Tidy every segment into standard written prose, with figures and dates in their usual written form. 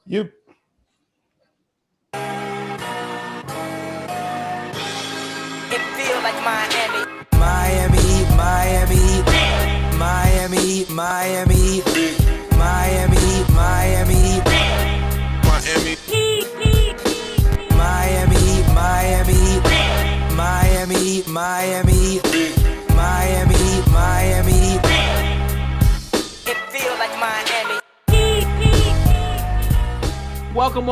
Yep. It feel like Miami. Miami, Miami, Miami, Miami, Miami, Miami, Miami. Miami, Miami, Miami, Miami, Miami, Miami. It feel like Miami. Welcome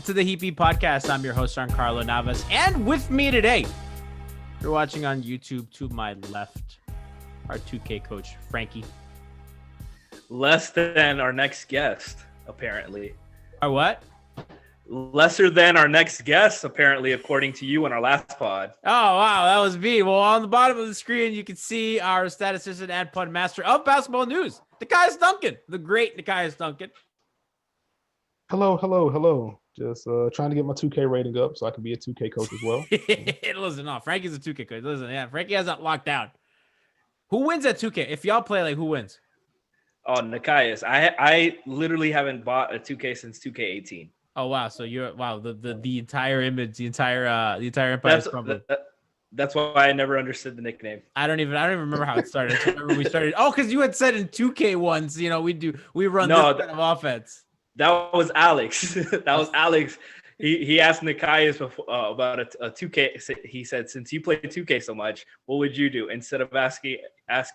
to the Heat Beat Podcast. I'm your host, Giancarlo Navas, and with me today, if you're watching on YouTube, to my left, our 2K coach, Franky. Less than our next guest, apparently. Our what? Lesser than our next guest, apparently, according to you in our last pod. Oh, wow, that was me. Well, on the bottom of the screen, you can see our statistician and pun master of basketball news, Nekias Duncan, the great Nekias Duncan. Hello. Just trying to get my 2K rating up so I can be a 2K coach as well. Listen, no, Franky's a 2K coach. Listen, yeah, Franky has that locked down. Who wins at 2K? If y'all play, like, who wins? Oh, Nekias. I literally haven't bought a 2K since 2K18. Oh, wow. So you're, wow, the entire image, the entire empire is crumbling. That's why I never understood the nickname. I don't even remember how it started. I remember we started. Oh, because you had said in 2K once, we run this kind of offense. That was Alex. That was Alex. He asked Nekias about a 2K. He said, since you play 2K so much, what would you do instead of asking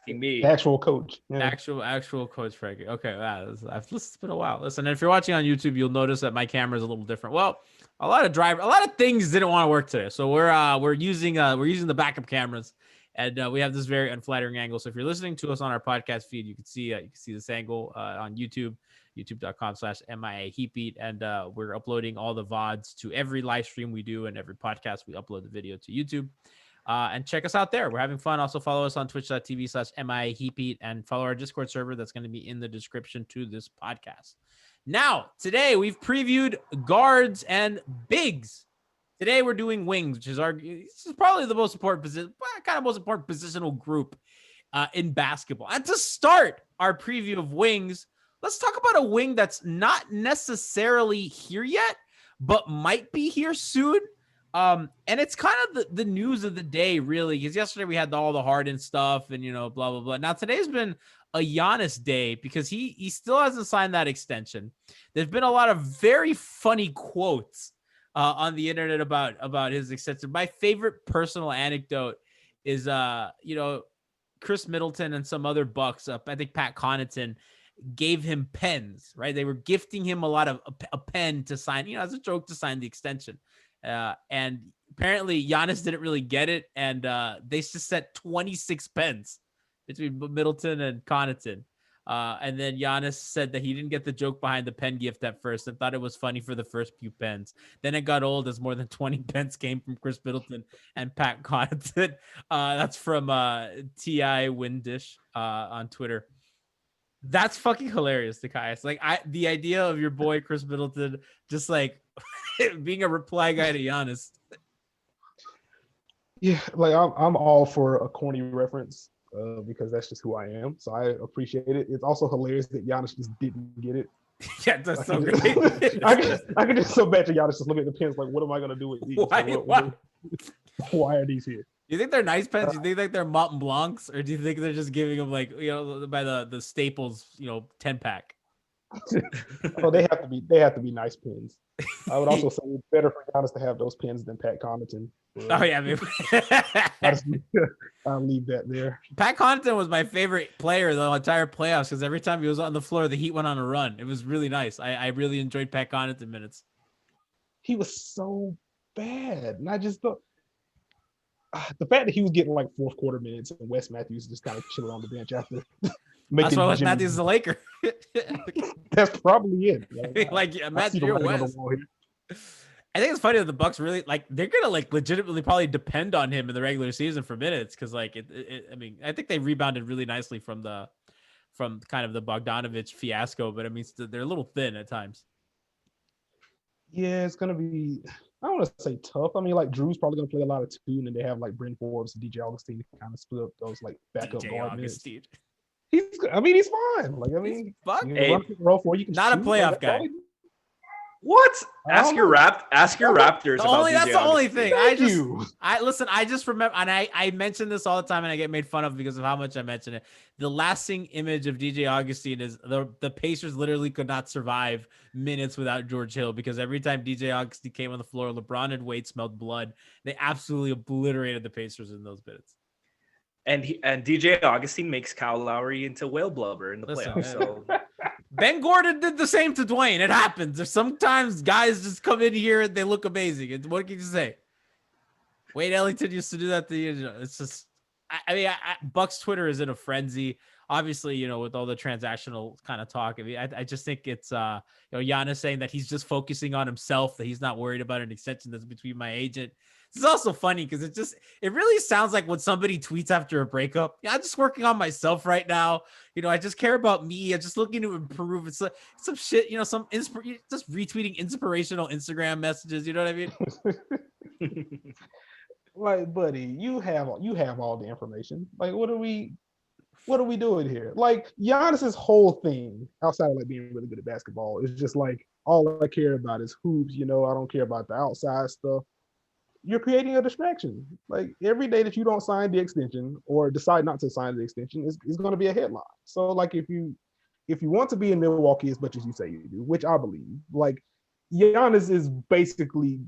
me? Actual coach. Yeah. Actual coach Franky. Okay, wow, it's been a while. Listen, if you're watching on YouTube, you'll notice that my camera is a little different. Well, a lot of things didn't want to work today, so we're using the backup cameras, and we have this very unflattering angle. So if you're listening to us on our podcast feed, you can see this angle on YouTube. YouTube.com/MIA Heatbeat, and we're uploading all the VODs to every live stream we do, and every podcast we upload the video to YouTube. And check us out there. We're having fun. Also follow us on twitch.tv/MIA Heatbeat and follow our Discord server that's going to be in the description to this podcast. Now, today we've previewed guards and bigs. Today we're doing wings, which is probably the most important positional group in basketball. And to start our preview of wings, let's talk about a wing that's not necessarily here yet, but might be here soon. And it's kind of the news of the day, really, because yesterday we had all the Harden stuff and, blah, blah, blah. Now, today's been a Giannis day because he still hasn't signed that extension. There's been a lot of very funny quotes on the internet about his extension. My favorite personal anecdote is, Chris Middleton and some other Bucks, I think Pat Connaughton, gave him pens, right? They were gifting him a pen to sign, as a joke, to sign the extension. And apparently Giannis didn't really get it. And they just sent 26 pens between Middleton and Connaughton. And then Giannis said that he didn't get the joke behind the pen gift at first and thought it was funny for the first few pens. Then it got old as more than 20 pens came from Chris Middleton and Pat Connaughton. That's from T.I. Windish on Twitter. That's fucking hilarious, Nekias. Like the idea of your boy Chris Middleton just like being a reply guy to Giannis. Yeah, like I'm all for a corny reference because that's just who I am. So I appreciate it. It's also hilarious that Giannis just didn't get it. Yeah, that's so great. I can just so bad to Giannis just looking at the pens like, what am I gonna do with these? Why are these here? Do you think they're nice pens? Do you think like they're Mont Blancs, or do you think they're just giving them like by the Staples 10-pack? Oh, they have to be nice pens. I would also say it's better for Giannis to have those pens than Pat Connaughton. Oh yeah, I'll leave that there. Pat Connaughton was my favorite player the entire playoffs because every time he was on the floor, the Heat went on a run. It was really nice. I really enjoyed Pat Connaughton minutes. He was so bad, and I just thought. The fact that he was getting like fourth quarter minutes and Wes Matthews just kind of chilling on the bench after. That's why Wes Matthews is a Laker. That's probably it. Matthews, you're Wes. I think it's funny that the Bucks really they're gonna legitimately probably depend on him in the regular season for minutes because I think they rebounded really nicely from kind of the Bogdanovich fiasco, but they're a little thin at times. Yeah, it's gonna be. I don't want to say tough. Drew's probably going to play a lot of two, and then they have Bryn Forbes and DJ Augustine to kind of split up those backup guard minutes. He's fine. Fuck. Hey, roll for you can not shoot, a playoff guy. What? I don't know. Ask your Raptors about That's DJ the only Augustin. thing. Thank I just remember, and I mention this all the time, and I get made fun of because of how much I mention it. The lasting image of DJ Augustin is the Pacers literally could not survive minutes without George Hill, because every time DJ Augustin came on the floor, LeBron and Wade smelled blood. They absolutely obliterated the Pacers in those minutes. And DJ Augustin makes Kyle Lowry into whale blubber in the playoffs. So Ben Gordon did the same to Dwayne. It happens. There's sometimes guys just come in here and they look amazing. What can you say? Wade Ellington used to do that to you. It's just, I mean, Buck's Twitter is in a frenzy. Obviously, with all the transactional kind of talk. I mean, I just think it's, Giannis saying that he's just focusing on himself, that he's not worried about an extension that's between my agent. It's also funny because it really sounds like when somebody tweets after a breakup. Yeah, I'm just working on myself right now. I just care about me. I'm just looking to improve. It's some shit, just retweeting inspirational Instagram messages. You know what I mean? Like, buddy, you have all the information. Like, what are we doing here? Like, Giannis's whole thing outside of like being really good at basketball is just like, all I care about is hoops. I don't care about the outside stuff. You're creating a distraction. Like, every day that you don't sign the extension or decide not to sign the extension is going to be a headline. So like, if you want to be in Milwaukee as much as you say you do, which I believe, like, Giannis is basically,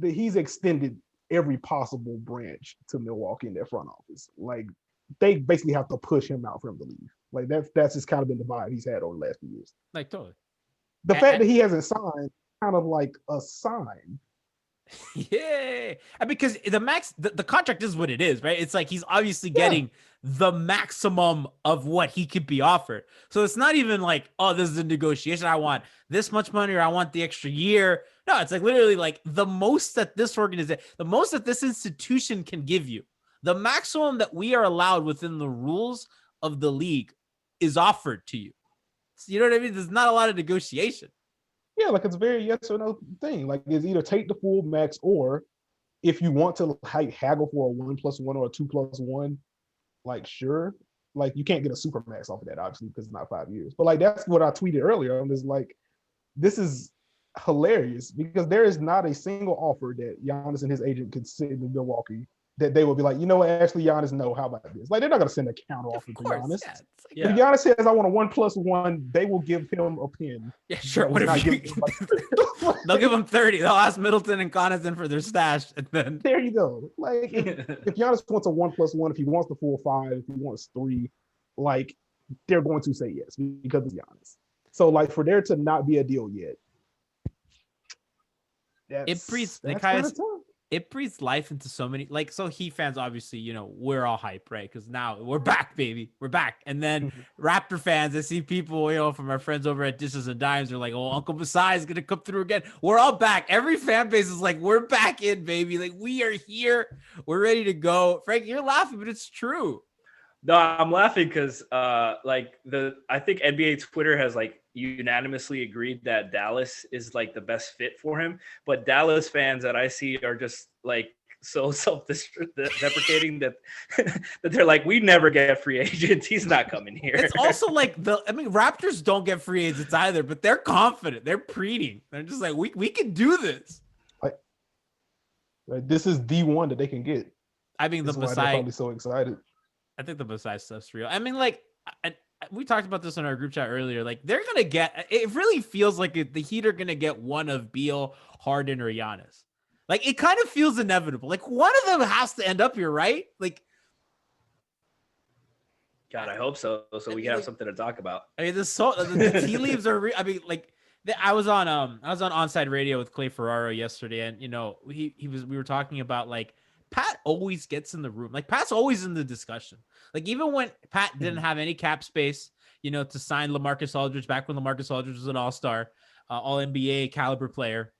he's extended every possible branch to Milwaukee in their front office. Like, they basically have to push him out for him to leave. Like, that's just kind of been the vibe he's had over the last few years. Like, totally. The fact that he hasn't signed, kind of like a sign. Yeah, because the contract is what it is, right? It's like he's obviously getting the maximum of what he could be offered. So it's not even like, oh, this is a negotiation. I want this much money, or I want the extra year. No, it's like literally like the most that this organization, the most that this institution can give you, the maximum that we are allowed within the rules of the league is offered to you. So, you know what I mean? There's not a lot of negotiation. Yeah, like, it's a very yes or no thing. Like, it's either take the full max, or if you want to haggle for a 1+1 or a 2+1, like, sure. Like, you can't get a super max off of that, obviously, because it's not 5 years. But like, that's what I tweeted earlier. I'm just like, this is hilarious, because there is not a single offer that Giannis and his agent could sit in Milwaukee that they will be like, actually, Giannis, no, how about this? Like, they're not going to send a counter offer to Giannis. Yeah. If Giannis says, I want a 1+1, they will give him a pin. Yeah, sure. What if they'll give him 30. They'll ask Middleton and Connaughton for their stash. And then there you go. Like, if Giannis wants a 1+1, if he wants the full 5, if he wants 3, like, they're going to say yes because it's Giannis. So, like, for there to not be a deal yet, it breathes life into so many, like, so Heat fans, obviously, we're all hype, right? Because now we're back, baby. We're back. And then Raptor fans, I see people, from our friends over at Dishes and Dimes are like, oh, Uncle Masai is going to come through again. We're all back. Every fan base is like, we're back in, baby. Like, we are here. We're ready to go. Frank, you're laughing, but it's true. No, I'm laughing because I think NBA Twitter has like unanimously agreed that Dallas is like the best fit for him. But Dallas fans that I see are just like so self-deprecating that they're like, we never get free agents. He's not coming here. It's also like Raptors don't get free agents either, but they're confident. They're preeding. They're just like, we can do this. Like, this is the one that they can get. I mean, they're probably so excited. I think the Masai stuff's real. I mean, like, we talked about this in our group chat earlier. Like, they're going to get, it really feels like the Heat are going to get one of Beal, Harden, or Giannis. Like, it kind of feels inevitable. Like, one of them has to end up here, right? Like, God, I hope so. So we can have something to talk about. I mean, the tea leaves are, I was on Onside Radio with Clay Ferraro yesterday, and, we were talking about, like, Pat always gets in the room. Like, Pat's always in the discussion. Like, even when Pat didn't have any cap space, to sign LaMarcus Aldridge back when LaMarcus Aldridge was an all-star, all-NBA caliber player,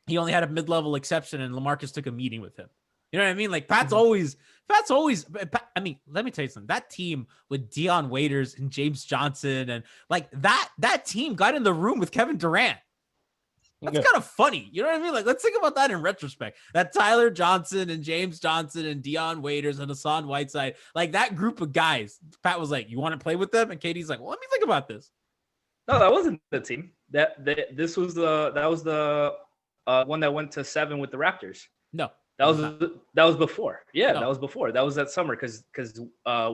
he only had a mid-level exception, and LaMarcus took a meeting with him. You know what I mean? Like, Pat's always, I mean, let me tell you something. That team with Dion Waiters and James Johnson, and like that team got in the room with Kevin Durant. That's kind of funny. You know what I mean? Like, let's think about that in retrospect. That Tyler Johnson and James Johnson and Dion Waiters and Hassan Whiteside, like that group of guys, Pat was like, you want to play with them? And Katie's like, well, let me think about this. No, that wasn't the team. This was the one that went to 7 with the Raptors. No, That was not. that was before. Yeah, No. that was before. That was that summer because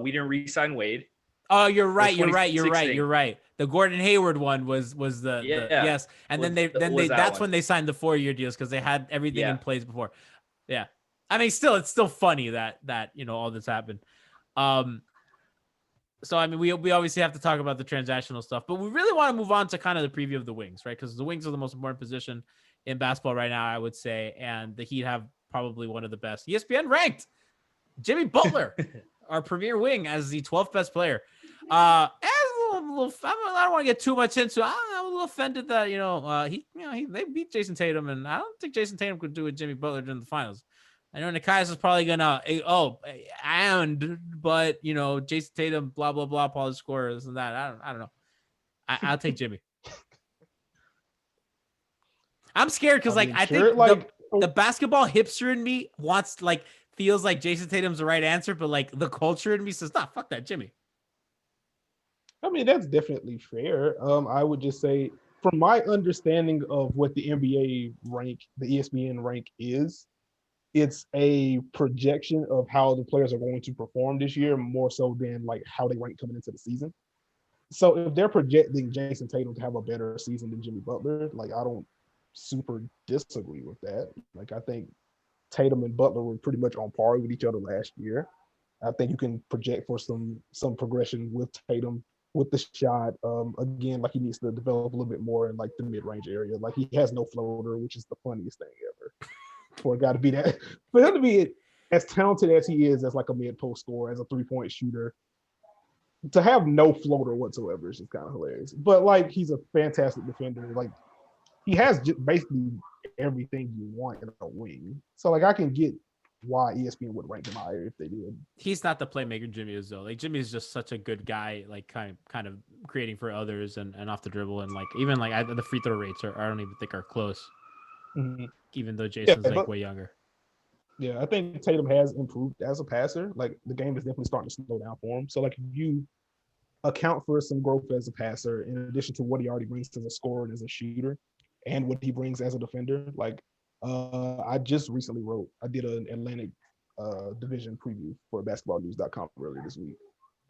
we didn't re-sign Wade. Oh, you're right. You're 2016. right. The Gordon Hayward one was the Yeah. yes, and then Was they that that's one. when they signed the 4-year deals because they had everything Yeah. in place before. Yeah, I mean, it's still funny that all this happened. So I mean, we obviously have to talk about the transactional stuff, but we really want to move on to kind of the preview of the wings, right? Because the wings are the most important position in basketball right now, I would say, and the Heat have probably one of the best. ESPN ranked Jimmy Butler, our premier wing, as the 12th best player. I don't want to get too much into. I'm a little offended that they beat Jayson Tatum, and I don't think Jayson Tatum could do with Jimmy Butler during the finals. I know Nekias is probably gonna but Jayson Tatum, blah blah blah, Paul scorers and that. I don't know. I'll take Jimmy. I'm scared because I think the basketball hipster in me feels like Jayson Tatum's the right answer, but like the culture in me says, nah, fuck that, Jimmy. I mean, that's definitely fair. I would just say, from my understanding of what the NBA rank, the ESPN rank is, it's a projection of how the players are going to perform this year, more so than like how they rank coming into the season. So if they're projecting Jayson Tatum to have a better season than Jimmy Butler, like I don't super disagree with that. Like I think Tatum and Butler were pretty much on par with each other last year. I think you can project for some progression with Tatum with the shot. Again, like he needs to develop a little bit more in like the mid-range area. Like he has no floater, which is the funniest thing ever. For a guy to be that, for him to be as talented as he is as like a mid-post scorer, as a three-point shooter, to have no floater whatsoever is just kind of hilarious. But like he's a fantastic defender. Like he has just basically everything you want in a wing. So like I can get why ESPN would rank him higher if they did. He's not the playmaker Jimmy is though. Like Jimmy is just such a good guy, like kind of creating for others and off the dribble, and like even like the free throw rates I don't even think are close. Mm-hmm. Even though Jason's way younger. Yeah, I think Tatum has improved as a passer. Like the game is definitely starting to slow down for him. So like if you account for some growth as a passer, in addition to what he already brings as a scorer and as a shooter, and what he brings as a defender, like I just recently I did an Atlantic division preview for basketballnews.com earlier this week.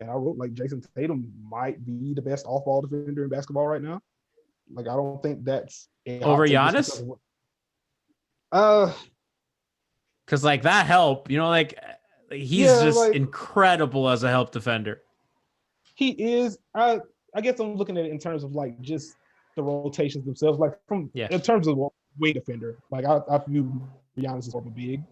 And I wrote like Jayson Tatum might be the best off-ball defender in basketball right now. Like I don't think that's over Giannis. Because like that help, like he's just incredible as a help defender. He is. I guess I'm looking at it in terms of like just the rotations themselves. Like in terms of wing defender, like I view Giannis as more of a big,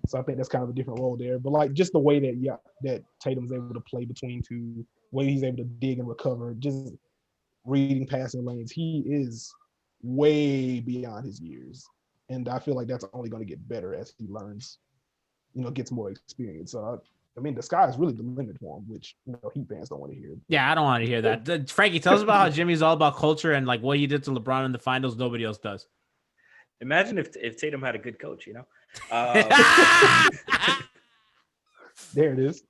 so I think that's kind of a different role there. But like just the way that Tatum's able to play between two, way he's able to dig and recover, just reading passing lanes, he is way beyond his years. And I feel like that's only going to get better as he learns, gets more experience. So, I mean, the sky is really the limit for him, which, Heat fans don't want to hear. Yeah, I don't want to hear that. Frankie, tell us about how Jimmy's all about culture and like what he did to LeBron in the finals. Nobody else does. Imagine if Tatum had a good coach, There it is.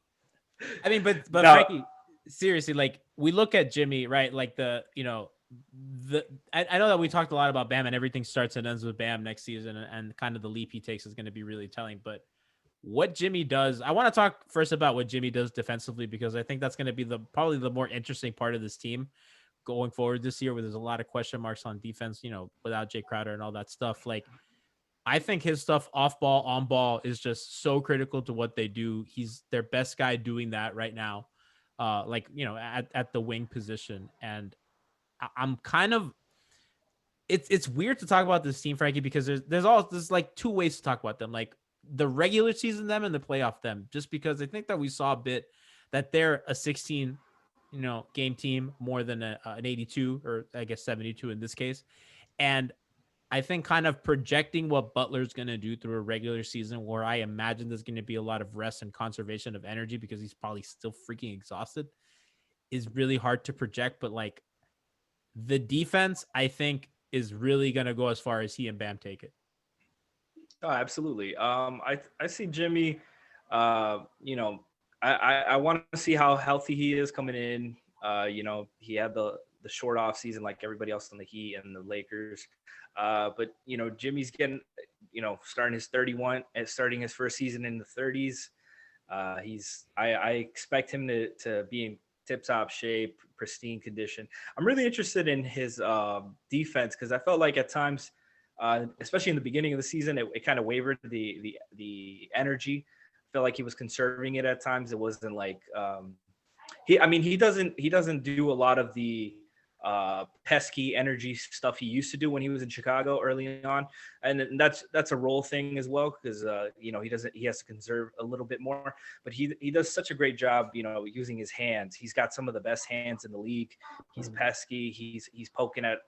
I mean, but no. Frankie, seriously, like we look at Jimmy, right? Like I know that we talked a lot about Bam and everything starts and ends with Bam next season, and kind of the leap he takes is going to be really telling. But what Jimmy does, I want to talk first about what Jimmy does defensively, because I think that's going to be probably the more interesting part of this team going forward this year, where there's a lot of question marks on defense, without Jae Crowder and all that stuff. Like I think his stuff off ball, on ball is just so critical to what they do. He's their best guy doing that right now. At the wing position. And I'm kind of, it's weird to talk about this team, Frankie, because there's like two ways to talk about them, like the regular season them and the playoff them, just because I think that we saw a bit that they're a 16, game team more than an 82 or I guess 72 in this case. And I think kind of projecting what Butler's going to do through a regular season, where I imagine there's going to be a lot of rest and conservation of energy because he's probably still freaking exhausted, is really hard to project. But like the defense, I think, is really going to go as far as he and Bam take it. Oh, absolutely. I see Jimmy, I want to see how healthy he is coming in. He had the the short off season like everybody else on the Heat and the Lakers. But Jimmy's getting, starting his first season in the 30s. I expect him to be in tip-top shape, pristine condition. I'm really interested in his defense because I felt like at times, especially in the beginning of the season, it kind of wavered the energy. I felt like he was conserving it at times. It wasn't like he doesn't do a lot of the pesky energy stuff he used to do when he was in Chicago early on, and that's a role thing as well because he has to conserve a little bit more, but he does such a great job using his hands. He's got some of the best hands in the league. He's pesky. He's poking at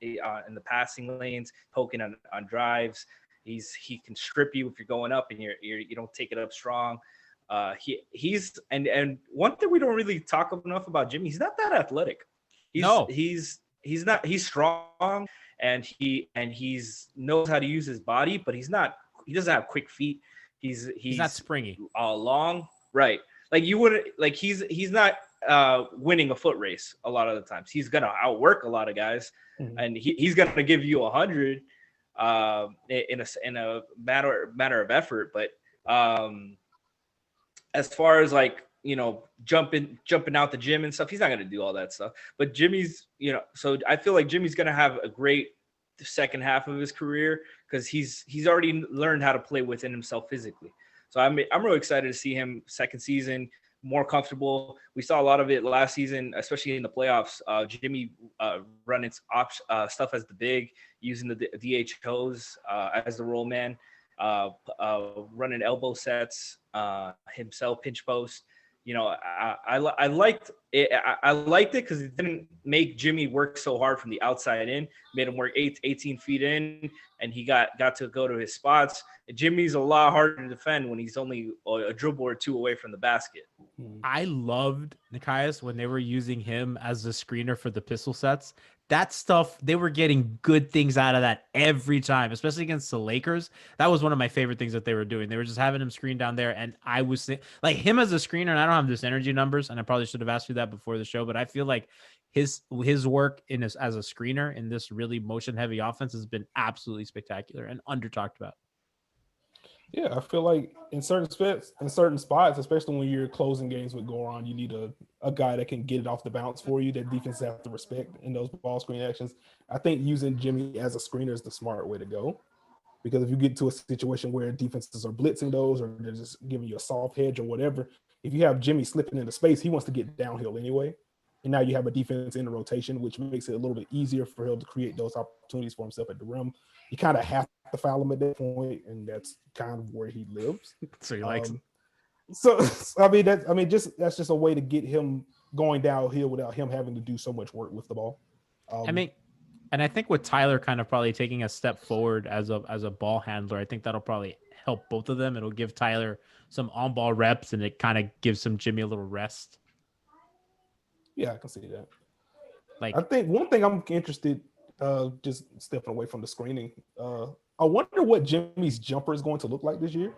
in the passing lanes, poking on drives. He can strip you if you're going up and you don't take it up strong. He's one thing we don't really talk enough about Jimmy. He's not that athletic. He's he's strong and he's knows how to use his body, but he doesn't have quick feet. He's not springy. Long, right? Like you wouldn't like he's not winning a foot race a lot of the times. He's gonna outwork a lot of guys, and he's gonna give you 100 in a matter of effort. But as far as like jumping out the gym and stuff, he's not going to do all that stuff. But Jimmy's, so I feel like Jimmy's going to have a great second half of his career because he's already learned how to play within himself physically. So I'm really excited to see him second season more comfortable. We saw a lot of it last season, especially in the playoffs. Jimmy running stuff as the big, using the DHOs as the roll man, running elbow sets himself, pinch post. I liked it. I liked it because it didn't make Jimmy work so hard from the outside in. Made him work 18 feet in, and he got to go to his spots. Jimmy's a lot harder to defend when he's only a dribble or two away from the basket. I loved Nekias when they were using him as a screener for the pistol sets. That stuff, they were getting good things out of that every time, especially against the Lakers. That was one of my favorite things that they were doing. They were just having him screen down there, and I was like him as a screener, and I don't have this energy numbers, and I probably should have asked you that before the show, but I feel like his work as a screener in this really motion-heavy offense has been absolutely spectacular and under-talked about. Yeah, I feel like in certain spots, especially when you're closing games with Goran, you need a guy that can get it off the bounce for you that defenses have to respect in those ball screen actions. I think using Jimmy as a screener is the smart way to go, because if you get to a situation where defenses are blitzing those or they're just giving you a soft hedge or whatever, if you have Jimmy slipping into space, he wants to get downhill anyway. And now you have a defense in the rotation, which makes it a little bit easier for him to create those opportunities for himself at the rim. You kind of have to foul him at that point, and that's kind of where he lives. So he likes him. So that's just a way to get him going downhill without him having to do so much work with the ball. And I think with Tyler kind of probably taking a step forward as a ball handler, I think that'll probably help both of them. It'll give Tyler some on-ball reps, and it kind of gives some Jimmy a little rest. Yeah, I can see that. Like, I think one thing I'm interested, just stepping away from the screening, I wonder what Jimmy's jumper is going to look like this year.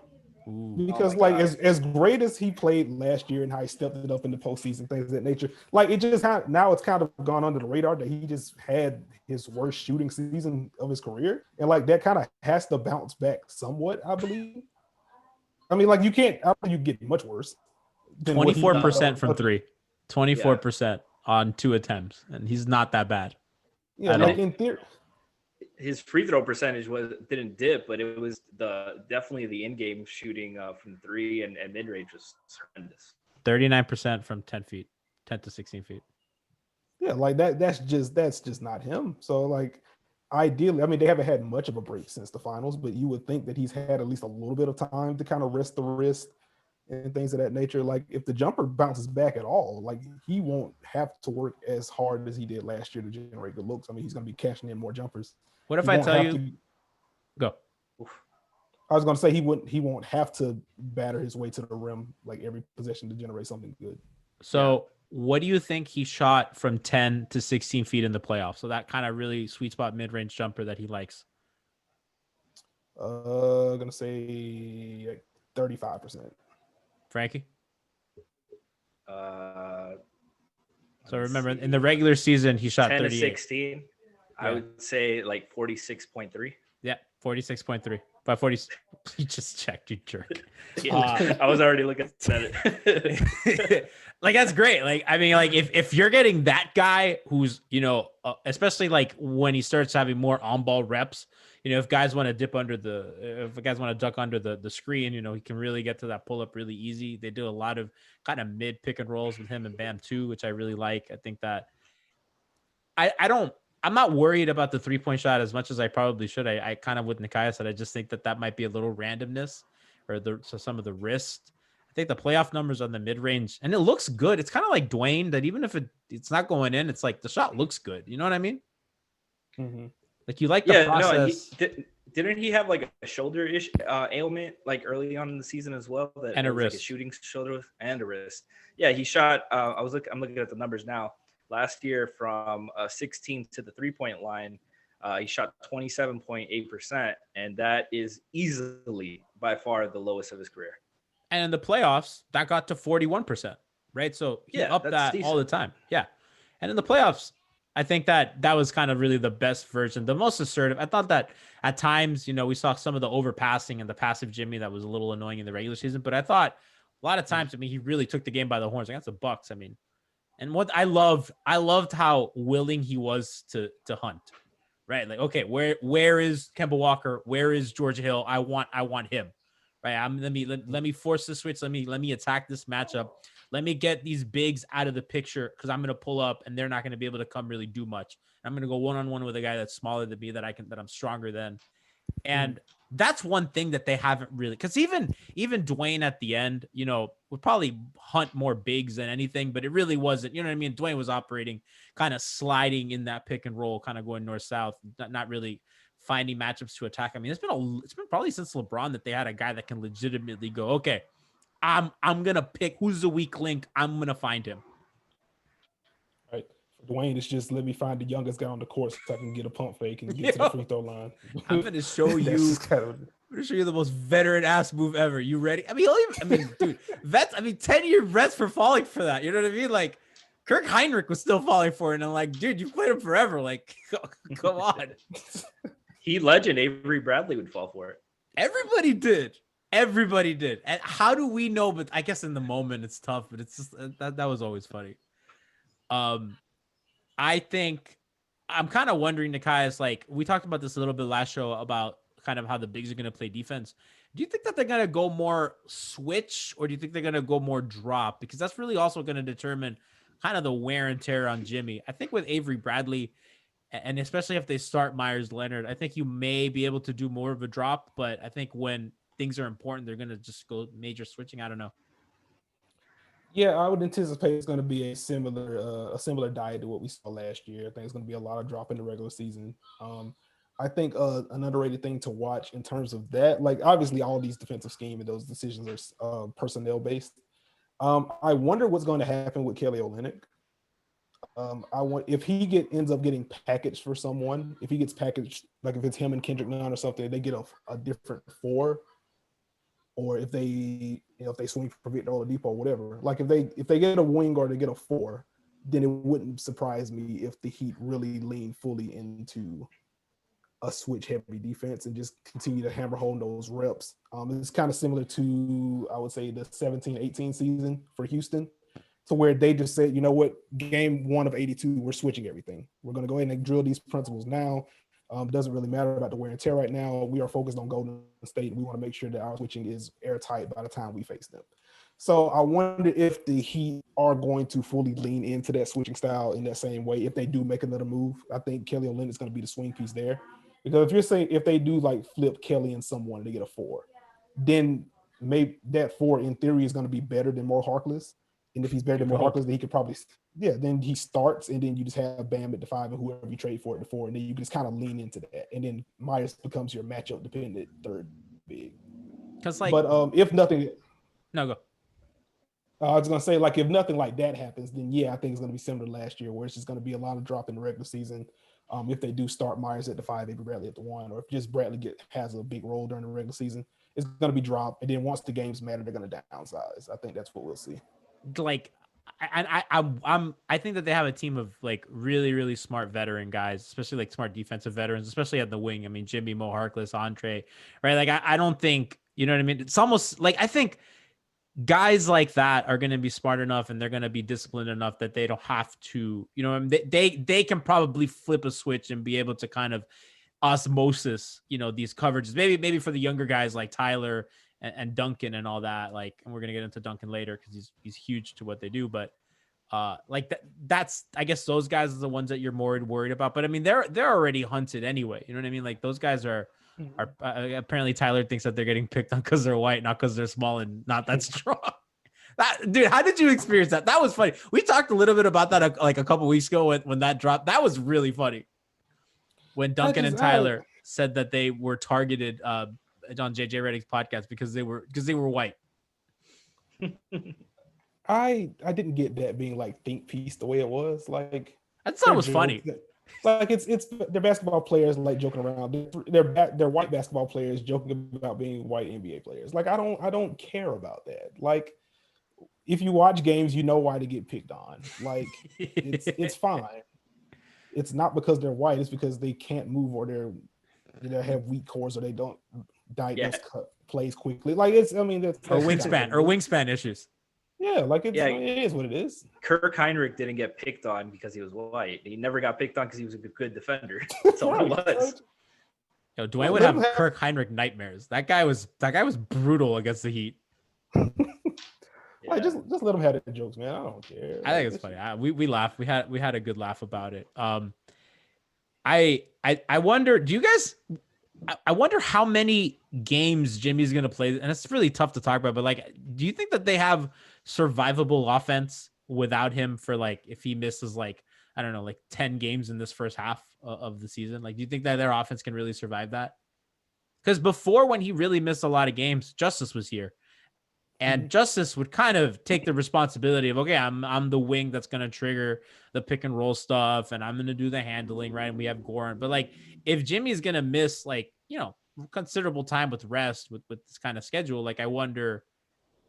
Because as great as he played last year and how he stepped it up in the postseason, things of that nature, like it just now it's kind of gone under the radar that he just had his worst shooting season of his career, and like that kind of has to bounce back somewhat, I believe. I mean, like you can't, I don't think you get much worse. 24% from three, 24% on 2 attempts, and he's not that bad. Yeah, like in theory. His free throw percentage didn't dip, but it was definitely the in-game shooting from 3 and mid-range was horrendous. 39% from 10 to 16 feet. Yeah, like that's just not him. So like ideally, I mean, they haven't had much of a break since the finals, but you would think that he's had at least a little bit of time to kind of rest the wrist and things of that nature. Like if the jumper bounces back at all, like he won't have to work as hard as he did last year to generate good looks. I mean, he's going to be cashing in more jumpers. What if I tell you? Go. I was going to say he won't have to batter his way to the rim like every possession to generate something good. So what do you think he shot from 10 to 16 feet in the playoffs? So that kind of really sweet spot mid-range jumper that he likes. Going to say like 35%. Frankie? So remember, in the regular season, he shot 10 to 38. 16. I Yeah. would say like 46.3. Yeah, 46.3. By 40, you just checked, you jerk. Yeah, I was already looking at it. Like that's great. Like I mean, like if you're getting that guy who's especially like when he starts having more on-ball reps, if guys want to if guys want to duck under the screen, he can really get to that pull-up really easy. They do a lot of kind of mid pick and rolls with him and Bam too, which I really like. I think that I'm not worried about the 3-point shot as much as I probably should. I kind of with Nekias said, I just think that might be a little randomness or some of the wrist. I think the playoff numbers on the mid range, and it looks good. It's kind of like Dwayne, that even if it's not going in, it's like the shot looks good. You know what I mean? Mm-hmm. Like you like the process. No, didn't he have like a shoulder ailment like early on in the season as well? And a wrist, like a shooting shoulder and a wrist. Yeah, he shot. I'm looking at the numbers now. Last year, from 16 to the 3-point line, he shot 27.8%, and that is easily by far the lowest of his career. And in the playoffs, that got to 41%, right? So he upped that decent all the time. Yeah. And in the playoffs, I think that was kind of really the best version, the most assertive. I thought that at times, we saw some of the overpassing and the passive Jimmy that was a little annoying in the regular season. But I thought a lot of times, he really took the game by the horns against the Bucks. And what I loved how willing he was to hunt, right? Like, okay, where is Kemba Walker? Where is George Hill? I want him, right? Let me force the switch. Let me attack this matchup. Let me get these bigs out of the picture because I'm going to pull up and they're not going to be able to come really do much. I'm going to go one-on-one with a guy that's smaller than me that I'm stronger than. And that's one thing that they haven't really, because even Dwayne at the end, would probably hunt more bigs than anything, but it really wasn't, you know what I mean? Dwayne was operating, kind of sliding in that pick and roll, kind of going north-south, not really finding matchups to attack. It's been probably since LeBron that they had a guy that can legitimately go, okay, I'm going to pick who's the weak link. I'm going to find him. Right. For Dwayne, it's just let me find the youngest guy on the court so I can get a pump fake and get to the free throw line. I'm going to show you. I'm going to show you the most veteran ass move ever. You ready? Dude, vets. 10-year vets for falling for that. You know what I mean? Like Kirk Heinrich was still falling for it. And I'm like, dude, you played him forever. Like, come on. Heat legend Avery Bradley would fall for it. Everybody did. And how do we know? But I guess in the moment it's tough, but it's just that was always funny. I think I'm kind of wondering, Nekias, like we talked about this a little bit last show about kind of how the bigs are going to play defense. Do you think that they're going to go more switch or do you think they're going to go more drop? Because that's really also going to determine kind of the wear and tear on Jimmy. I think with Avery Bradley, and especially if they start Myers Leonard, I think you may be able to do more of a drop, but I think when things are important, they're going to just go major switching. I don't know. Yeah, I would anticipate it's going to be a similar diet to what we saw last year. I think it's going to be a lot of drop in the regular season. I think an underrated thing to watch in terms of that, like obviously all these defensive scheme and those decisions are personnel based. I wonder what's going to happen with Kelly Olynyk. If he ends up getting packaged for someone, if he gets packaged, like if it's him and Kendrick Nunn or something, they get a different 4. Or if they swing for Victor Oladipo or whatever, like if they get a wing or they get a 4, then it wouldn't surprise me if the Heat really lean fully into a switch heavy defense and just continue to hammer home those reps. It's kind of similar to, I would say, the 17-18 season for Houston, to where they just said, you know what, game 1 of 82, we're switching everything. We're going to go ahead and drill these principles now. Doesn't really matter about the wear and tear right now. We are focused on Golden State. We want to make sure that our switching is airtight by the time we face them. So I wonder if the Heat are going to fully lean into that switching style in that same way. If they do make another move, I think Kelly Olynyk is going to be the swing piece there. Because if they do like flip Kelly and someone and they get a 4, then maybe that 4 in theory is going to be better than more Harkless. And if he's better than more Harkless, then he could probably, then he starts, and then you just have Bam at the 5 and whoever you trade for at the 4, and then you can just kind of lean into that. And then Myers becomes your matchup dependent third big. But if nothing, no, go. I was gonna say, like, if nothing like that happens, then yeah, I think it's gonna be similar to last year, where it's just gonna be a lot of drop in the regular season. If they do start Myers at the 5, Avery Bradley at the 1, or if just Bradley has a big role during the regular season, it's gonna be drop. And then once the games matter, they're gonna downsize. I think that's what we'll see. Like, I think that they have a team of like really, really smart veteran guys, especially like smart defensive veterans, especially at the wing. I mean, Jimmy, Mo Harkless, Andre, right? Like, I don't think, you know what I mean? It's almost like, I think guys like that are going to be smart enough and they're going to be disciplined enough that they don't have to, you know, I mean? They can probably flip a switch and be able to kind of osmosis, you know, these coverages, maybe for the younger guys like Tyler and Duncan and all that, like, and we're going to get into Duncan later because he's huge to what they do. But like that's, I guess those guys are the ones that you're more worried about. But I mean, they're already hunted anyway. You know what I mean? Like those guys are apparently Tyler thinks that they're getting picked on because they're white, not because they're small and not that strong. Dude, how did you experience that? That was funny. We talked a little bit about that like a couple weeks ago when that dropped. That was really funny. When Duncan and Tyler said that they were targeted on JJ Redick's podcast because they were white. I didn't get that being like think piece the way it was. Like I thought it was funny. Like it's they're basketball players like joking around. They're white basketball players joking about being white NBA players. Like I don't care about that. Like if you watch games, you know why they get picked on. Like it's fine. It's not because they're white. It's because they can't move or they have weak cores or they don't diagnose plays quickly. Like that's wingspan issues. Yeah, like it is what it is. Kirk Heinrich didn't get picked on because he was white. He never got picked on because he was a good defender. That's all it was. Yo, Dwayne would have Kirk Heinrich nightmares. That guy was brutal against the Heat. Like just let him have the jokes, man. I don't care. I think it's funny. We laughed. We had a good laugh about it. I wonder. Do you guys? I wonder how many games Jimmy's gonna play, and it's really tough to talk about. But like, do you think that they have survivable offense without him for like if he misses like I don't know like 10 games in this first half of the season? Like, do you think that their offense can really survive that? Because before, when he really missed a lot of games, Justice was here. And Justice would kind of take the responsibility of, okay, I'm the wing that's going to trigger the pick and roll stuff, and I'm going to do the handling, right? And we have Goran. But, like, if Jimmy's going to miss, like, you know, considerable time with rest with this kind of schedule, like, I wonder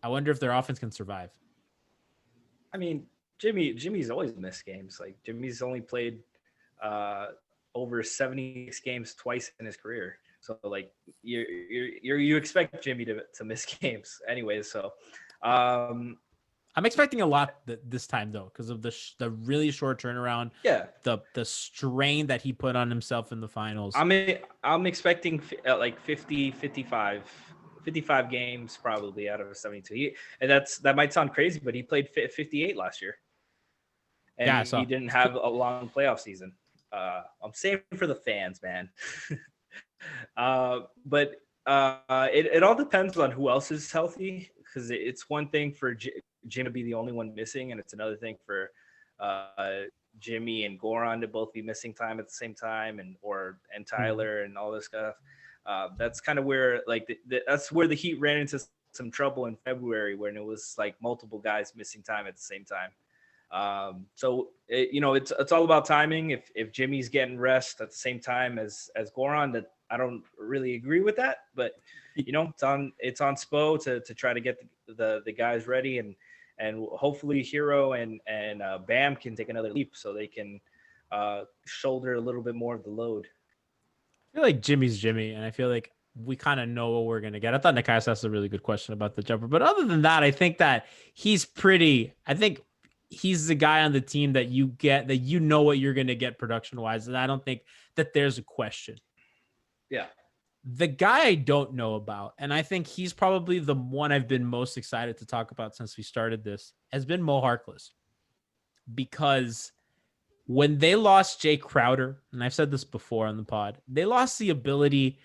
if their offense can survive. I mean, Jimmy's always missed games. Like, Jimmy's only played over 76 games twice in his career. So like you expect Jimmy to miss games anyway. So I'm expecting a lot this time though, because of the really short turnaround. Yeah. The strain that he put on himself in the finals. I'm expecting like 55 games probably out of 72. And that might sound crazy, but he played 58 last year. And he didn't have a long playoff season. I'm saving for the fans, man. But it all depends on who else is healthy, because it's one thing for Jim to be the only one missing, and it's another thing for Jimmy and Goran to both be missing time at the same time, and Tyler and all this stuff. That's kind of where like that's where the Heat ran into some trouble in February, when it was like multiple guys missing time at the same time. So it's all about timing. If Jimmy's getting rest at the same time as Goran, that I don't really agree with that, but it's on Spo to try to get the guys ready, and hopefully Hero and Bam can take another leap so they can shoulder a little bit more of the load. I feel like Jimmy's Jimmy, and I feel like we kind of know what we're gonna get. I thought Nekias asked a really good question about the jumper, but other than that, I think that he's the guy on the team that you get, that you know what you're going to get production wise. And I don't think that there's a question. Yeah. The guy I don't know about, and I think he's probably the one I've been most excited to talk about since we started this, has been Mo Harkless. Because when they lost Jae Crowder, and I've said this before on the pod, they lost the ability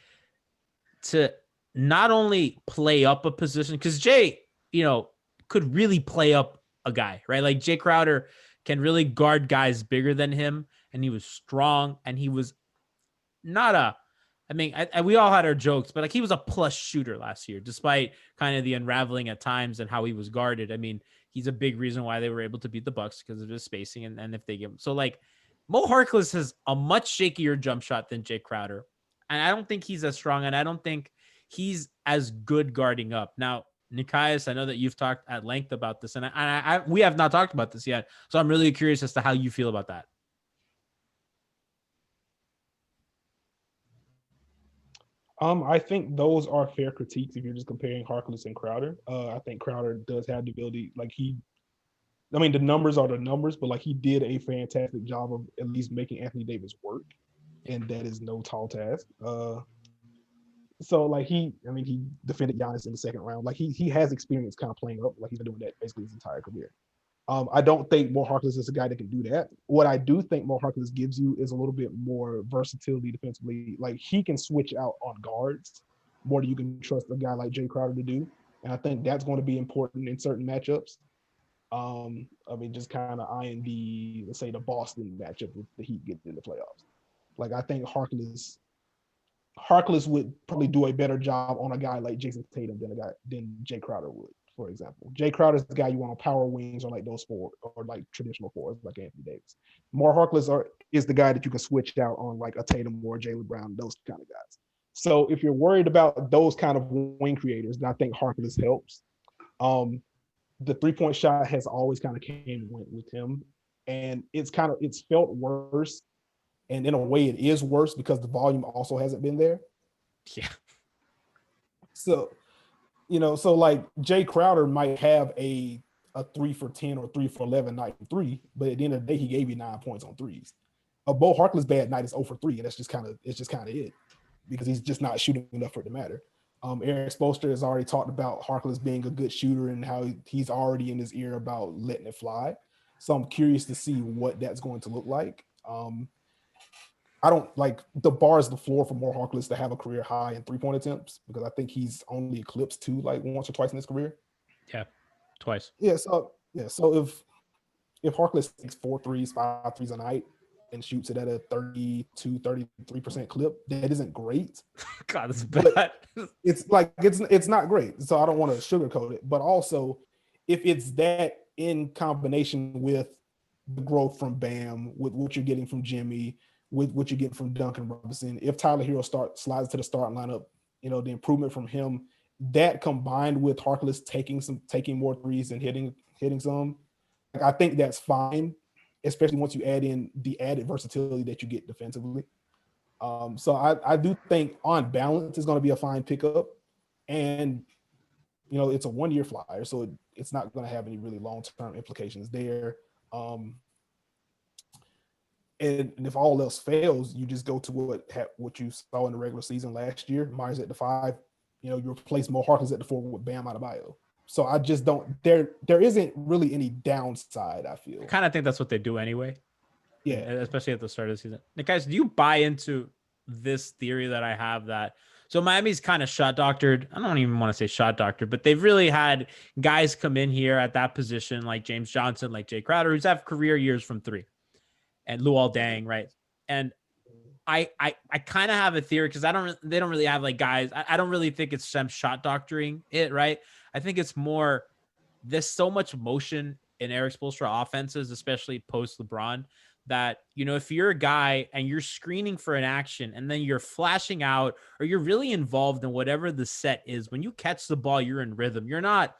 to not only play up a position, because Jae, could really play up a guy, right? Like Jae Crowder can really guard guys bigger than him, and he was strong, and he was not we all had our jokes, but like he was a plus shooter last year, despite kind of the unraveling at times and how he was guarded. I mean, he's a big reason why they were able to beat the Bucks, because of his spacing, and if they give him. So like Mo Harkless has a much shakier jump shot than Jae Crowder, and I don't think he's as strong, and I don't think he's as good guarding up. Now, Nekias, I know that you've talked at length about this, and we have not talked about this yet. So I'm really curious as to how you feel about that. I think those are fair critiques if you're just comparing Harkless and Crowder. I think Crowder does have the ability, the numbers are the numbers, but like he did a fantastic job of at least making Anthony Davis work, and that is no tall task. So like he defended Giannis in the second round. Like he has experience kind of playing up, like he's been doing that basically his entire career. I don't think Mo Harkless is a guy that can do that. What I do think Mo Harkless gives you is a little bit more versatility defensively. Like he can switch out on guards more than you can trust a guy like Jae Crowder to do. And I think that's going to be important in certain matchups. Just kind of eyeing let's say the Boston matchup with the Heat getting in the playoffs. Like I think Harkless would probably do a better job on a guy like Jayson Tatum than Jae Crowder would. For example, Jae Crowder's the guy you want on power wings or like those four or like traditional fours like Anthony Davis. More Harkless is the guy that you can switch out on like a Tatum or Jaylen Brown, those kind of guys. So if you're worried about those kind of wing creators, then I think Harkless helps. The 3-point shot has always kind of came and went with him, and it's felt worse, and in a way it is worse because the volume also hasn't been there. Yeah. So like Jae Crowder might have a 3 for 10 or 3 for 11 night in three, but at the end of the day, he gave you 9 points on threes. A Bo Harkless bad night is 0 for 3, and it's just kind of it because he's just not shooting enough for it to matter. Eric Spoelstra has already talked about Harkless being a good shooter and how he's already in his ear about letting it fly. So I'm curious to see what that's going to look like. I don't like the bar is the floor for Mo Harkless to have a career high in 3-point attempts because I think he's only eclipsed 2 like once or twice in his career. Yeah, twice. Yeah. So if Harkless takes 4 threes, 5 threes a night and shoots it at a 33% clip, that isn't great. God, that's bad. It's like it's not great. So I don't want to sugarcoat it. But also, if it's that in combination with the growth from Bam, with what you're getting from Jimmy, with what you get from Duncan Robinson, if Tyler Hero slides to the starting lineup, the improvement from him, that combined with Harkless taking more threes and hitting some, like, I think that's fine, especially once you add in the added versatility that you get defensively. So I do think on balance it's going to be a fine pickup, and it's a 1-year flyer, so it's not going to have any really long-term implications there. And if all else fails, you just go to what you saw in the regular season last year. Myers at the 5, you replace Mo Harkless at the 4 with Bam Adebayo. So I just don't. There isn't really any downside, I feel. I kind of think that's what they do anyway. Yeah, especially at the start of the season. Now, guys, do you buy into this theory that I have that? So Miami's kind of shot doctored. I don't even want to say shot doctored, but they've really had guys come in here at that position like James Johnson, like Jae Crowder, who's have career years from 3. And Luol Deng, right? And I kind of have a theory because they don't really have like guys. I don't really think it's them shot doctoring it, right? I think it's more there's so much motion in Eric Spoelstra offenses, especially post LeBron, that if you're a guy and you're screening for an action and then you're flashing out or you're really involved in whatever the set is, when you catch the ball, you're in rhythm. You're not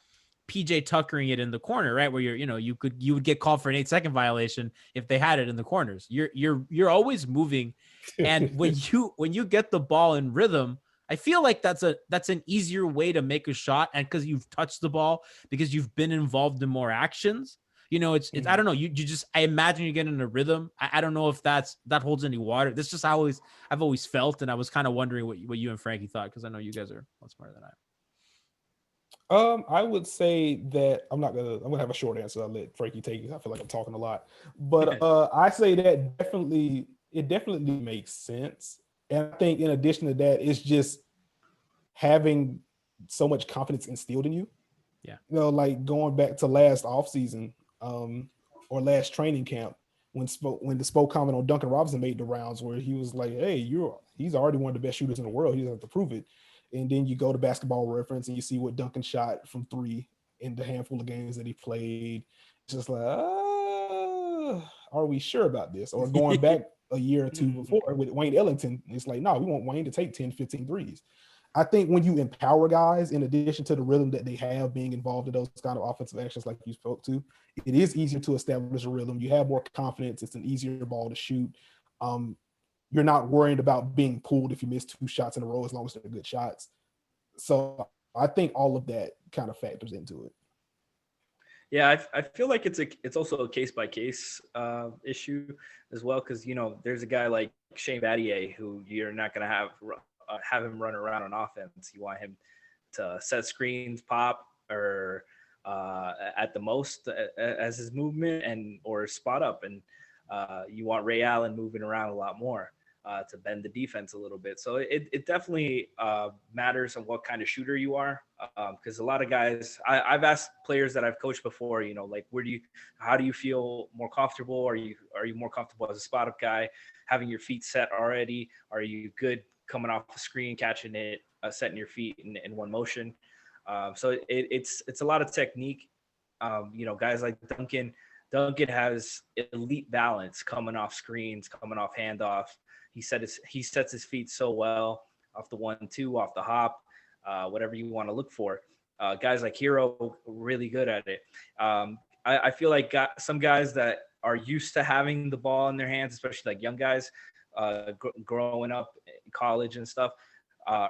PJ Tuckering it in the corner, right? Where you would get called for an 8-second violation if they had it in the corners. You're always moving. And when you get the ball in rhythm, I feel like that's an easier way to make a shot. And because you've touched the ball, because you've been involved in more actions, it's I don't know. You just, I imagine you get in a rhythm. I don't know if that holds any water. This is just how I've always felt. And I was kind of wondering what you and Frankie thought, because I know you guys are a lot smarter than I am. I would say that I'm gonna have a short answer. I'll let Frankie take it. I feel like I'm talking a lot, but I say that it definitely makes sense. And I think in addition to that, it's just having so much confidence instilled in you. Yeah. Like going back to last offseason, or last training camp when the spoke comment on Duncan Robinson made the rounds, where he was like, hey, he's already one of the best shooters in the world. He doesn't have to prove it. And then you go to Basketball Reference and you see what Duncan shot from 3 in the handful of games that he played. It's just like, are we sure about this? Or going back a year or two before with Wayne Ellington, it's like, no, we want Wayne to take 10, 15 threes. I think when you empower guys, in addition to the rhythm that they have being involved in those kind of offensive actions like you spoke to, it is easier to establish a rhythm. You have more confidence. It's an easier ball to shoot. You're not worried about being pulled if you miss 2 shots in a row, as long as they're good shots. So I think all of that kind of factors into it. Yeah, I feel like it's also a case by case issue as well, because there's a guy like Shane Battier who you're not going to have him run around on offense. You want him to set screens, pop, or at the most as his movement or spot up, and you want Ray Allen moving around a lot more to bend the defense a little bit. So it definitely matters on what kind of shooter you are, because a lot of guys, I've asked players that I've coached before, like how do you feel more comfortable? Are you more comfortable as a spot up guy, having your feet set already? Are you good coming off the screen, catching it, setting your feet in one motion? So it's a lot of technique. Guys like Duncan has elite balance coming off screens, coming off handoff. He sets his feet so well off the 1-2, off the hop, whatever you want to look for. Guys like Hero, really good at it. I feel like some guys that are used to having the ball in their hands, especially like young guys growing up in college and stuff,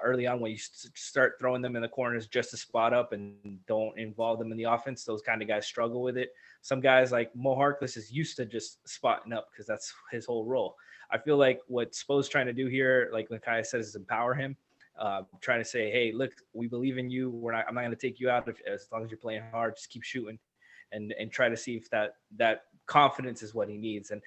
early on when you start throwing them in the corners just to spot up and don't involve them in the offense, those kind of guys struggle with it. Some guys like Mo Harkless is used to just spotting up because that's his whole role. I feel like what Spo's trying to do here, like Nekias says, is empower him. Trying to say, hey, look, we believe in you. I'm not going to take you out as long as you're playing hard. Just keep shooting, and try to see if that confidence is what he needs. And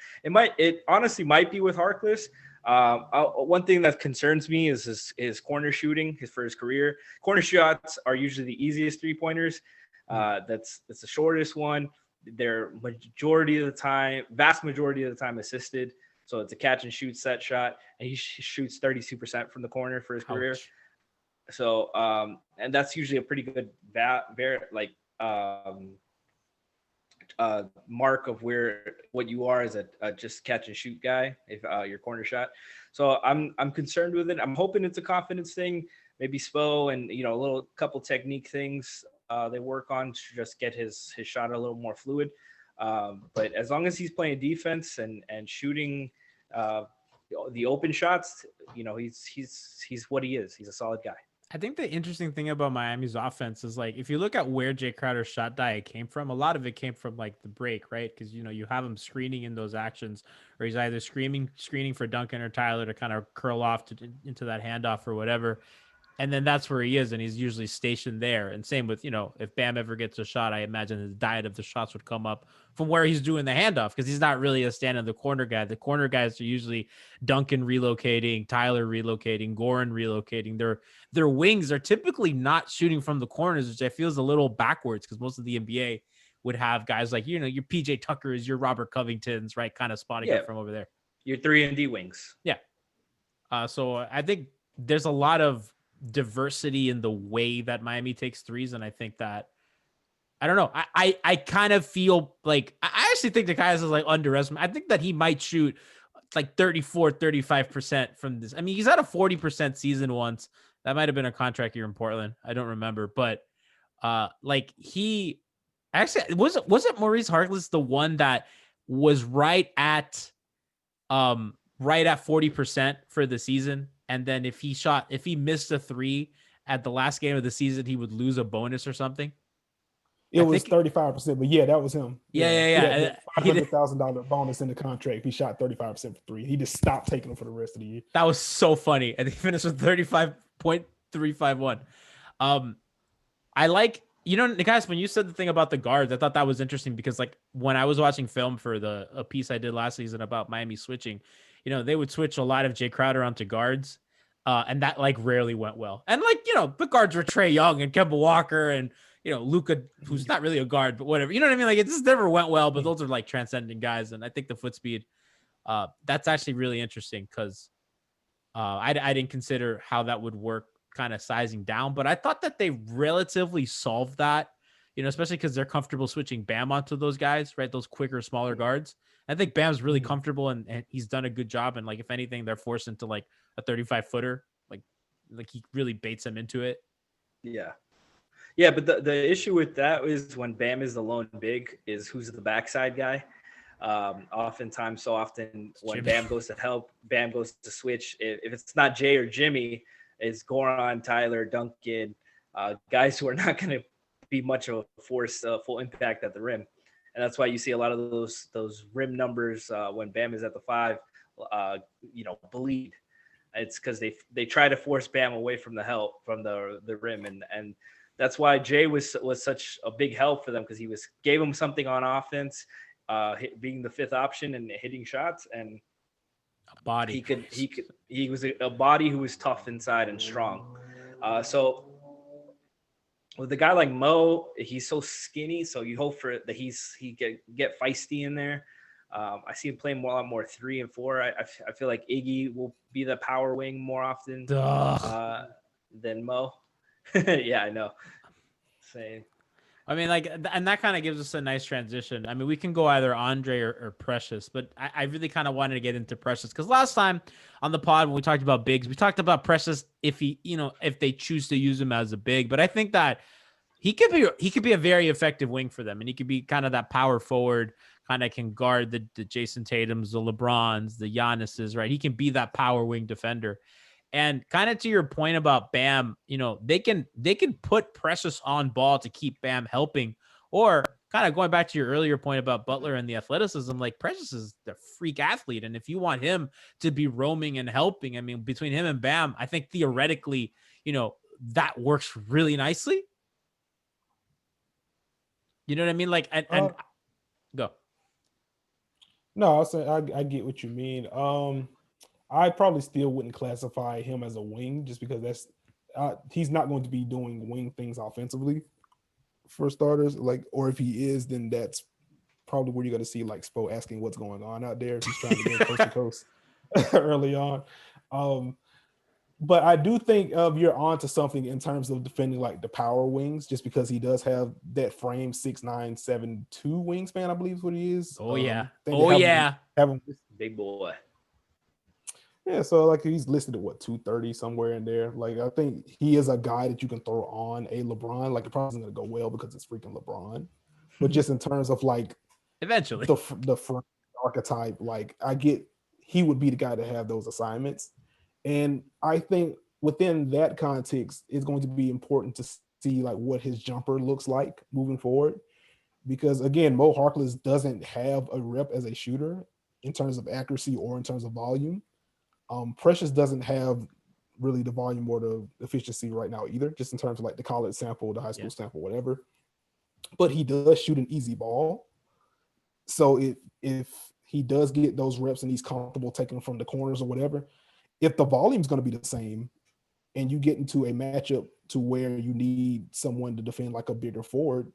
it honestly might be with Harkless. One thing that concerns me is his corner shooting. For his career, corner shots are usually the easiest 3-pointers. That's the shortest one. They're vast majority of the time assisted. So it's a catch and shoot set shot, and he shoots 32% from the corner for his career. So, and that's usually a pretty good mark of what you are as a just catch and shoot guy, if your corner shot. So I'm concerned with it. I'm hoping it's a confidence thing. Maybe Spo and a couple technique things they work on to just get his shot a little more fluid. But as long as he's playing defense and shooting the open shots, he's what he is. He's a solid guy. I think the interesting thing about Miami's offense is, like, if you look at where Jae Crowder's shot diet came from, a lot of it came from like the break, right? Because you have him screening in those actions, or he's either screening for Duncan or Tyler to kind of curl off into that handoff or whatever. And then that's where he is, and he's usually stationed there. And same with, if Bam ever gets a shot, I imagine his diet of the shots would come up from where he's doing the handoff, because he's not really a stand in the corner guy. The corner guys are usually Duncan relocating, Tyler relocating, Goran relocating. Their wings are typically not shooting from the corners, which I feel is a little backwards, because most of the NBA would have guys like, your PJ Tuckers, your Robert Covingtons, right, kind of spotting up from over there. Your 3-and-D wings. Yeah. So I think there's a lot of diversity in the way that Miami takes threes, and I think that I don't know. I kind of feel like I actually think the guys is like underestimated. I think that he might shoot like 35% from this. I mean, he's had a 40% season once. That might have been a contract year in Portland. I don't remember, but he actually wasn't Maurice Harkless the one that was right at 40% for the season. And then if he missed a 3 at the last game of the season, he would lose a bonus or something. It was 35%, but yeah, that was him. Yeah. $500,000 bonus in the contract if he shot 35% for 3. He just stopped taking them for the rest of the year. That was so funny. And he finished with 35.351. I like, guys, when you said the thing about the guards, I thought that was interesting, because like when I was watching film for a piece I did last season about Miami switching, they would switch a lot of Jae Crowder onto guards, and that like rarely went well. And like, the guards were Trae Young and Kemba Walker and, Luka, who's not really a guard, but whatever. You know what I mean? Like, it just never went well, but those are like transcendent guys. And I think the foot speed, that's actually really interesting, because I didn't consider how that would work kind of sizing down, but I thought that they relatively solved that, especially because they're comfortable switching Bam onto those guys, right? Those quicker, smaller guards. I think Bam's really comfortable, and he's done a good job. And like, if anything, they're forced into like a 35-footer, like like he really baits him into it. Yeah. Yeah, but the issue with that is when Bam is the lone big, is who's the backside guy. Oftentimes, so often when Jimmy. Bam goes to help, Bam goes to switch. If it's not Jay or Jimmy, it's Goran, Tyler, Duncan, guys who are not going to be much of a force, full impact at the rim. And that's why you see a lot of those rim numbers when Bam is at the 5, bleed. It's because they try to force Bam away from the help from the rim, and that's why Jay was such a big help for them, because he gave them something on offense, being the 5th option and hitting shots, and A body. he was a body who was tough inside and strong. So with a guy like Mo, he's so skinny, so you hope for that he get feisty in there. I see him playing a lot more 3 and 4. I feel like Iggy will be the power wing more often than Mo. Yeah, I know. Same. I mean, like, and that kind of gives us a nice transition. I mean, we can go either Andre or Precious, but I really kind of wanted to get into Precious because last time on the pod when we talked about bigs, we talked about Precious if they choose to use him as a big. But I think that he could be a very effective wing for them, and he could be kind of that power forward, kind of can guard the Jayson Tatums, the LeBrons, the Giannis's, right? He can be that power wing defender. And kind of to your point about Bam, they can put Precious on ball to keep Bam helping, or kind of going back to your earlier point about Butler and the athleticism, like Precious is the freak athlete. And if you want him to be roaming and helping, I mean, between him and Bam, I think theoretically, that works really nicely. You know what I mean? Like, and go. No, I get what you mean. I probably still wouldn't classify him as a wing just because he's not going to be doing wing things offensively for starters. Like, or if he is, then that's probably where you're going to see like Spo asking what's going on out there if he's trying to get coast to coast early on. But I do think you're on to something in terms of defending like the power wings, just because he does have that frame 6'9", 7'2" wingspan, I believe is what he is. Oh yeah. Have him Big boy. Yeah, so like he's listed at 230 somewhere in there. Like I think he is a guy that you can throw on a LeBron. Like it probably isn't gonna go well because it's freaking LeBron. But just in terms of like eventually the front archetype, like I get he would be the guy to have those assignments. And I think within that context, it's going to be important to see like what his jumper looks like moving forward. Because again, Mo Harkless doesn't have a rep as a shooter in terms of accuracy or in terms of volume. Precious doesn't have really the volume or the efficiency right now either, just in terms of like the college sample, the high school sample, whatever. But he does shoot an easy ball. So if he does get those reps and he's comfortable taking them from the corners or whatever, if the volume is going to be the same and you get into a matchup to where you need someone to defend like a bigger forward,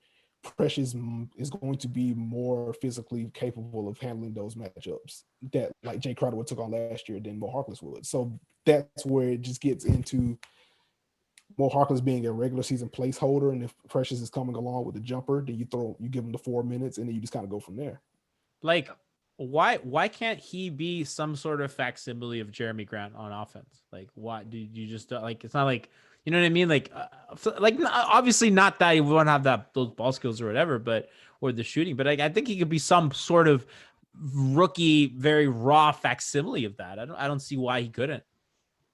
Precious is going to be more physically capable of handling those matchups that like Jae Crowder took on last year than Mo Harkless would. So that's where it just gets into Mo Harkless being a regular season placeholder, and if Precious is coming along with the jumper, then you give him the 4 minutes, and then you just kind of go from there. Like, why can't he be some sort of facsimile of Jeremy Grant on offense? Like, why do you just like? It's not like. You know what I mean? Like obviously not that he won't have those ball skills or whatever, or the shooting. But I think he could be some sort of rookie, very raw facsimile of that. I don't see why he couldn't.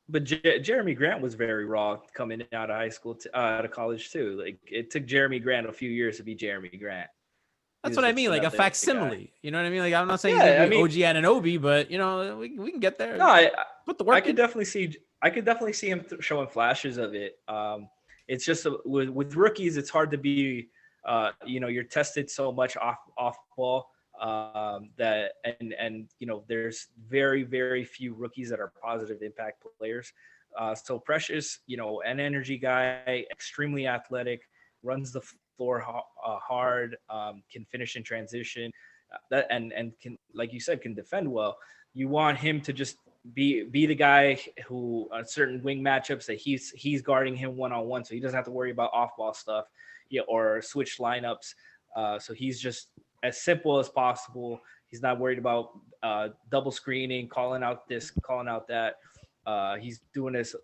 But Jeremy Grant was very raw coming out of high school, out of college too. Like it took Jeremy Grant a few years to be Jeremy Grant. That's what I mean, like a facsimile. You know what I mean? Like I'm not saying OG Anunoby, but we can get there. No, put the work. I could definitely see him showing flashes of it. It's just with rookies, it's hard to be. You're tested so much off ball that there's very, very few rookies that are positive impact players. So Precious, an energy guy, extremely athletic, runs the floor hard, can finish in transition, and can, like you said, can defend well. You want him to just be the guy who on certain wing matchups that he's guarding him one-on-one, so he doesn't have to worry about off-ball stuff, or switch lineups. So he's just as simple as possible. He's not worried about double screening, calling out this, calling out that. He's doing this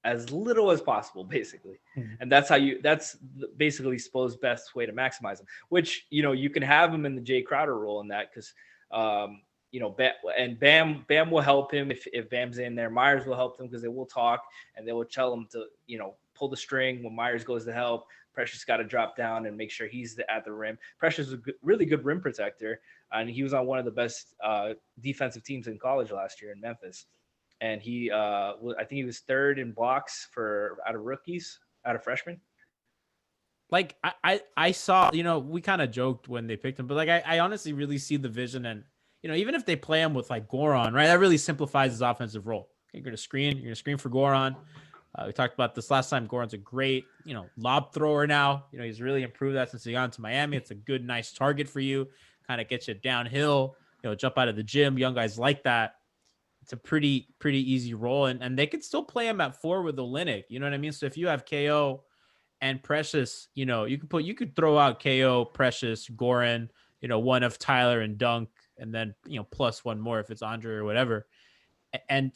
as little as possible, basically. Mhm. And that's basically Spo's best way to maximize him, which, you can have him in the Jae Crowder role in that, because, Bam will help him if Bam's in there. Myers will help them because they will talk and they will tell him to, pull the string when Myers goes to help. Precious got to drop down and make sure he's at the rim. Precious is a really good rim protector, and he was on one of the best defensive teams in college last year in Memphis. And I think he was third in blocks out of freshmen. Like I saw, we kind of joked when they picked him, but like I honestly really see the vision, and even if they play him with like Goran, right, that really simplifies his offensive role. Okay, you're gonna screen for Goran. We talked about this last time. Goran's a great, lob thrower now. He's really improved that since he got into Miami. It's a good, nice target for you. Kind of gets you downhill, jump out of the gym. Young guys like that. It's a pretty easy role. And they could still play him at 4 with Olynyk. You know what I mean? So if you have KO and Precious, you could throw out KO, Precious, Goran, one of Tyler and Dunk, and then, plus one more if it's Andre or whatever. And,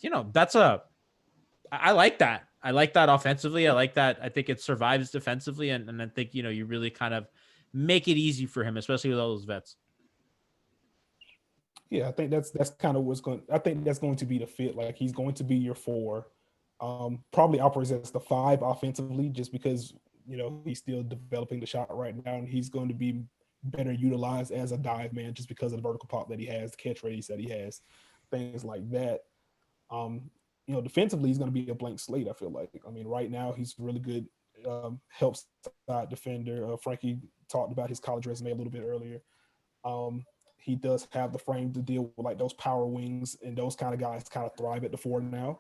I like that. I like that offensively. I like that. I think it survives defensively. And I think, you really kind of make it easy for him, especially with all those vets. Yeah, I think that's kind of I think that's going to be the fit. Like, he's going to be your 4. Probably operates as the 5 offensively, just because, he's still developing the shot right now, and he's going to be better utilized as a dive man just because of the vertical pop that he has, the catch radius that he has, things like that. Defensively, he's going to be a blank slate, I feel like. I mean, right now, he's really good, help side defender. Franky talked about his college resume a little bit earlier. He does have the frame to deal with like those power wings, and those kind of guys kind of thrive at the 4 now.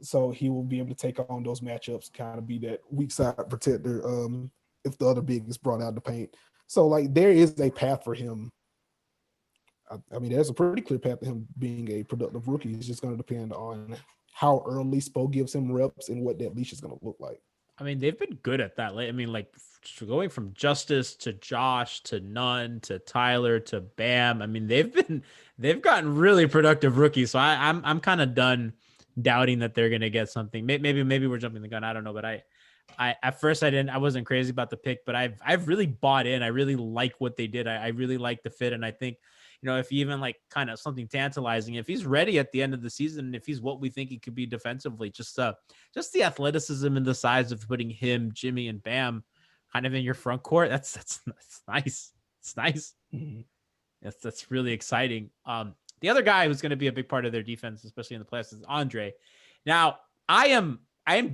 So he will be able to take on those matchups, kind of be that weak side protector if the other big is brought out the paint. So, like, there is a path for him. I mean, there's a pretty clear path to him being a productive rookie. It's just going to depend on how early Spo gives him reps and what that leash is going to look like. I mean, they've been good at that. I mean, like, going from Justice to Josh to Nunn to Tyler to Bam. I mean, they've gotten really productive rookies. So I'm kind of done doubting that they're gonna get something. Maybe we're jumping the gun. I don't know, but I at first I wasn't crazy about the pick, but I've really bought in. I really like what they did. I really like the fit, and I think, if even like kind of something tantalizing, if he's ready at the end of the season, if he's what we think he could be defensively, just the athleticism and the size of putting him, Jimmy, and Bam kind of in your front court, that's nice. It's nice. Mm-hmm. That's really exciting. The other guy who's going to be a big part of their defense, especially in the playoffs, is Andre. Now, I am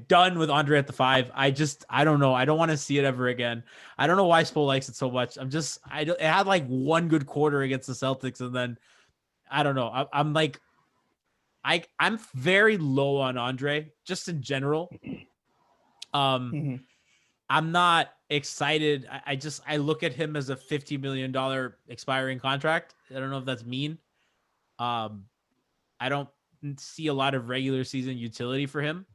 done with Andre at the 5. I don't know. I don't want to see it ever again. I don't know why Spo likes it so much. It had like one good quarter against the Celtics, and then I don't know. I'm very low on Andre just in general. Mm-hmm. I'm not excited. I look at him as a $50 million expiring contract. I don't know if that's mean. I don't see a lot of regular season utility for him.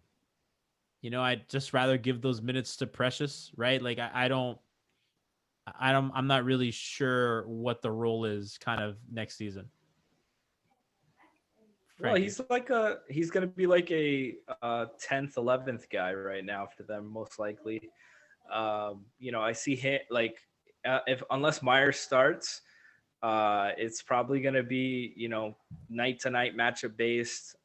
I'd just rather give those minutes to Precious, right? Like I'm not really sure what the role is kind of next season. Franky. Well, he's going to be like a 10th, 11th guy right now for them, most likely. I see him unless Myers starts, it's probably going to be, night to night matchup based.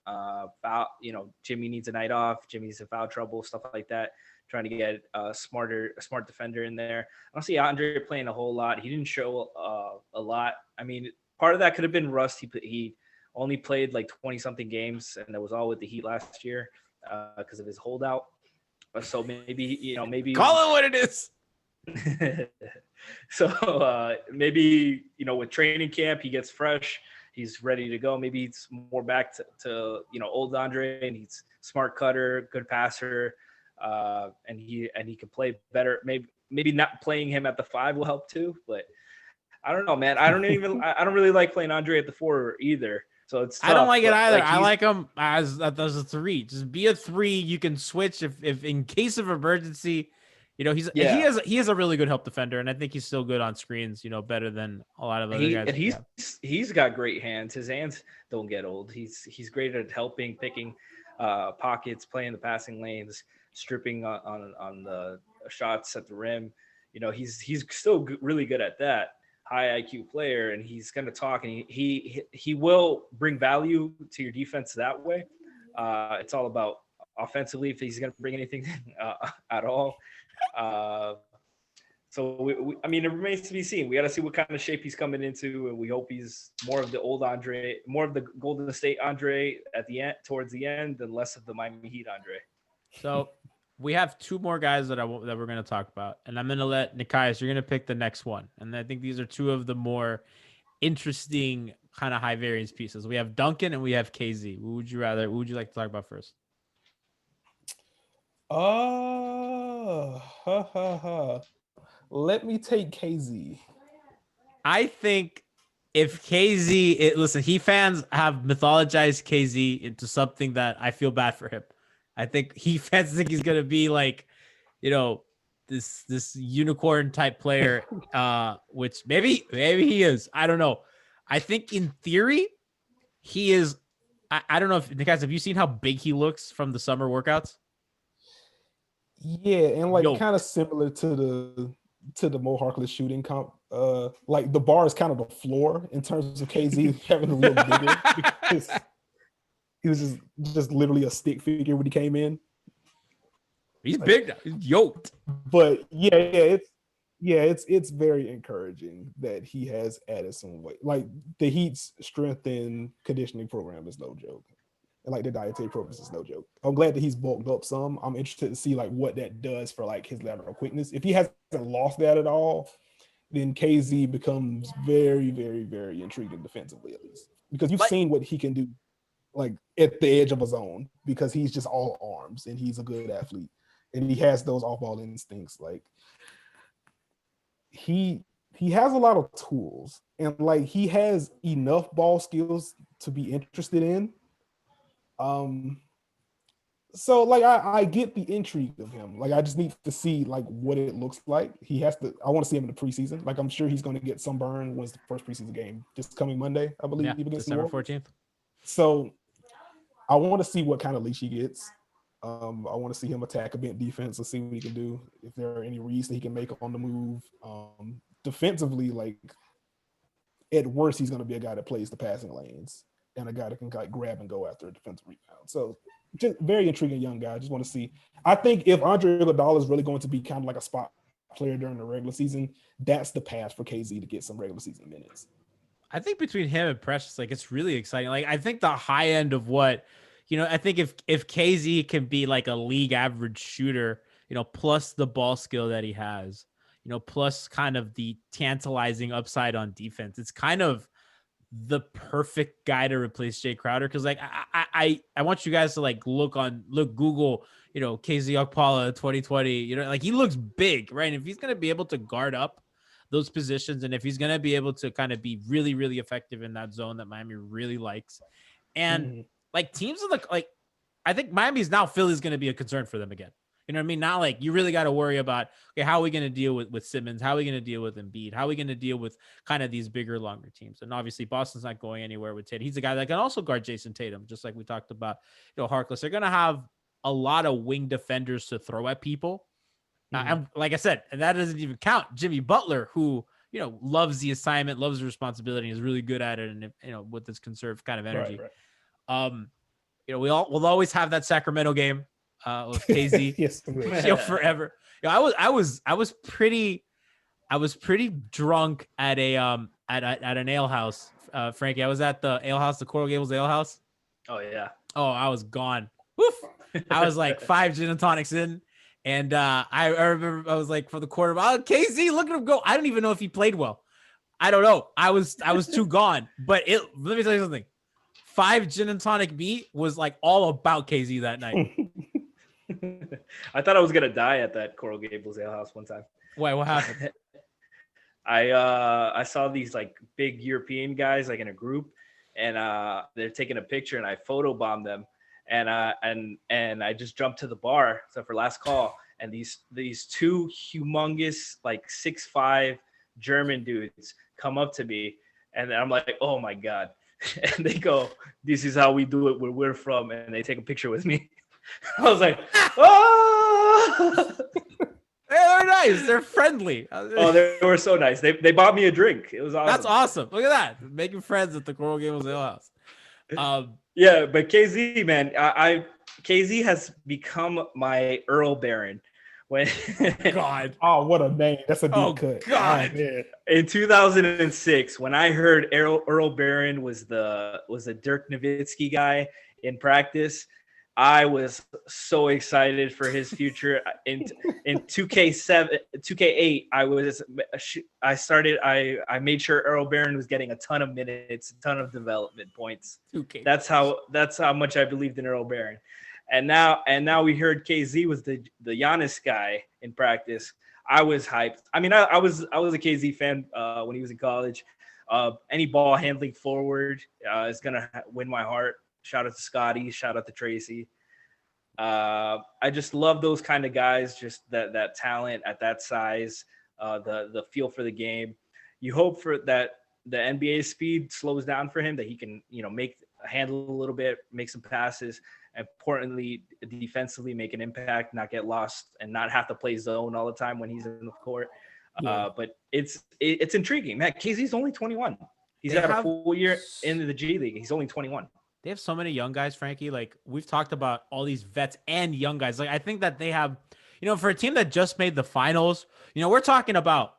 Jimmy needs a night off. Jimmy's in foul trouble, stuff like that. Trying to get a smart defender in there. I don't see Andre playing a whole lot. He didn't show a lot. I mean, part of that could have been rust. He only played like 20 something games, and that was all with the Heat last year because of his holdout. So maybe call it what it is. So maybe with training camp he gets fresh, he's ready to go. Maybe it's more back to old Andre, and he's smart cutter, good passer, and he can play better. Maybe not playing him at the 5 will help too, but I don't know, man. I don't really like playing Andre at the 4 either. So it's tough. I don't like it either. I like him as a 3. Just be a 3. You can switch if in case of emergency. He is a really good help defender, and I think he's still good on screens. Better than a lot of other guys. And he's got great hands. His hands don't get old. He's great at helping, picking. pockets, playing the passing lanes, stripping on the shots at the rim. He's still really good at that. High IQ player, and he's going to talk, and he will bring value to your defense that way. It's all about offensively if he's going to bring anything at all. So I mean, it remains to be seen. We got to see what kind of shape he's coming into, and we hope he's more of the old Andre, more of the Golden State Andre at the end, towards the end, and less of the Miami Heat Andre. So we have two more guys that we're going to talk about, and I'm going to let Nekias, you're going to pick the next one. And I think these are two of the more interesting kind of high variance pieces. We have Duncan and we have KZ. Who would you like to talk about first? Let me take KZ. I think if KZ, listen, fans have mythologized KZ into something that I feel bad for him. I think fans think he's gonna be like, this unicorn type player, which maybe he is. I don't know. I think in theory, he is. I don't know if guys, have you seen how big he looks from the summer workouts? Yeah, and like kind of similar to the Mo Harkless shooting comp. Like the bar is kind of the floor in terms of KZ having to look bigger because he was just literally a stick figure when he came in. He's big now. He's yoked. But it's very encouraging that he has added some weight. Like the Heat's strength and conditioning program is no joke. And like the dietary program is no joke. I'm glad that he's bulked up some. I'm interested to see like what that does for like his lateral quickness. If he hasn't lost that at all, then KZ becomes very, very, very intriguing defensively at least. Because you've seen what he can do like at the edge of a zone because he's just all arms and he's a good athlete. And he has those off-ball instincts. Like he has a lot of tools and like he has enough ball skills to be interested in. So like I get the intrigue of him. Like I just need to see like what it looks like. I want to see him in the preseason. Like I'm sure he's going to get some burn once the first preseason game this coming Monday, I believe. Yeah, December 14th. So I want to see what kind of leash he gets. I want to see him attack a bent defense and see what he can do. If there are any reads that he can make on the move. Defensively, like at worst, he's going to be a guy that plays the passing lanes and a guy that can like grab and go after a defensive rebound. So just very intriguing young guy. I just want to see. I think if Andre Iguodala is really going to be kind of like a spot player during the regular season, that's the path for KZ to get some regular season minutes. I think between him and Precious, like it's really exciting. Like I think the high end of what, I think if KZ can be like a league average shooter, plus the ball skill that he has, plus kind of the tantalizing upside on defense, it's kind of the perfect guy to replace Jae Crowder. Cause like, I want you guys to like look Google, KZ Okpala 2020, like he looks big, right? And if he's going to be able to guard up those positions, and if he's going to be able to kind of be really, really effective in that zone that Miami really likes. And like teams I think Miami's now Philly's going to be a concern for them again. You know what I mean? Now, like you really got to worry about, okay, how are we going to deal with Simmons? How are we going to deal with Embiid? How are we going to deal with kind of these bigger, longer teams? And obviously Boston's not going anywhere with Tatum. He's a guy that can also guard Jayson Tatum, just like we talked about, Harkless. They're going to have a lot of wing defenders to throw at people. And like I said, and that doesn't even count Jimmy Butler, who, loves the assignment, loves the responsibility, and is really good at it. And, with this conserved kind of energy. Right. We'll always have that Sacramento game with KZ. Yes, forever. I was pretty drunk at an ale house. Frankie, I was at the ale house, the Coral Gables Ale House. Oh yeah. Oh, I was gone. Woof. I was like 5 gin and tonics in. And I remember I was like for the quarter, KZ, look at him go. I don't even know if he played well. I don't know. I was too gone. But let me tell you something. 5 gin and tonic me was like all about KZ that night. I thought I was gonna die at that Coral Gables Ale House one time. Wait, what happened? I saw these like big European guys like in a group, and they're taking a picture, and I photobombed them, and I just jumped to the bar. So for last call, and these two humongous like 6'5" German dudes come up to me, and I'm like, oh my god. and they go, "This is how we do it where we're from," and they take a picture with me. I was like, "Oh!" They're nice. They're friendly. Oh, they were so nice. They bought me a drink. It was awesome. That's awesome. Look at that. Making friends at the Coral Gables Ale House. Yeah, but KZ, man, KZ has become my Earl Baron. When God. Oh, what a name. That's a deep cut. God. Oh, man. In 2006, when I heard Earl Baron was the Dirk Nowitzki guy in practice, I was so excited for his future. In 2K8, I made sure Earl Baron was getting a ton of minutes, a ton of development points. 2K. That's how much I believed in Earl Baron. And now we heard KZ was the Giannis guy in practice. I was hyped. I mean, I was a KZ fan when he was in college. Any ball handling forward is gonna win my heart. Shout out to Scotty. Shout out to Tracy. I just love those kind of guys. Just that talent at that size, the feel for the game. You hope for that the NBA speed slows down for him, that he can handle a little bit, make some passes. Importantly, defensively, make an impact, not get lost, and not have to play zone all the time when he's in the court. But it's intriguing, man. KZ's only 21. He's got a full year into the G League. He's only 21. They have so many young guys, Frankie. Like, we've talked about all these vets and young guys. Like, I think that they have, for a team that just made the finals, we're talking about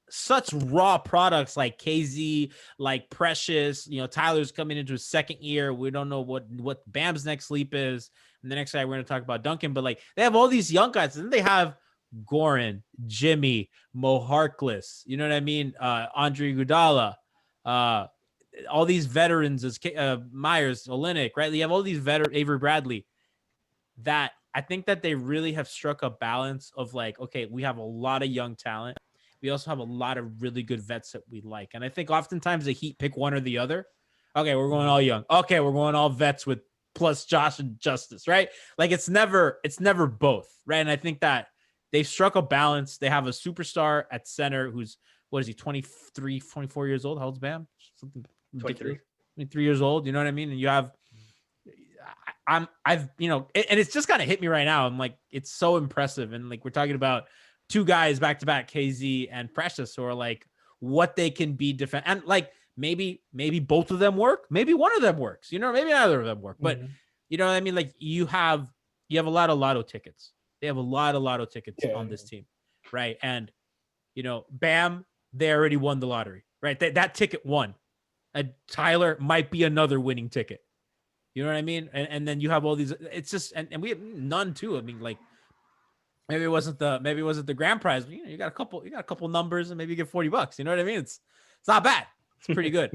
such raw products like KZ, like Precious. Tyler's coming into his second year. We don't know what Bam's next leap is. And the next guy we're going to talk about Duncan. But like, they have all these young guys. And then they have Goran, Jimmy, Mo Harkless. You know what I mean? Andre Iguodala. All these veterans as Myers, Olenek, right? You have all these Avery Bradley, that I think that they really have struck a balance of like, okay, we have a lot of young talent. We also have a lot of really good vets that we like. And I think oftentimes the Heat pick one or the other. Okay, we're going all young. Okay, we're going all vets with plus Josh and Justice, right? Like it's never both, right? And I think that they've struck a balance. They have a superstar at center who's, what is he, 23, 24 years old? How old's Bam? Something 23. 23 years old. You know what I mean? And you have, and it's just kind of hit me right now. I'm like, it's so impressive. And like, we're talking about two guys back to back, KZ and Precious, who are like what they can be defend. And like, maybe both of them work. Maybe one of them works, maybe neither of them work, but you know what I mean? Like you have a lot of lotto tickets. They have a lot of lotto tickets on this team. Right. And, Bam, they already won the lottery, right? That ticket won. Tyler might be another winning ticket. You know what I mean? And then you have all these, it's just, and we have none too. I mean, like maybe it wasn't the grand prize, but you got a couple numbers and maybe you get $40. You know what I mean? It's not bad. It's pretty good.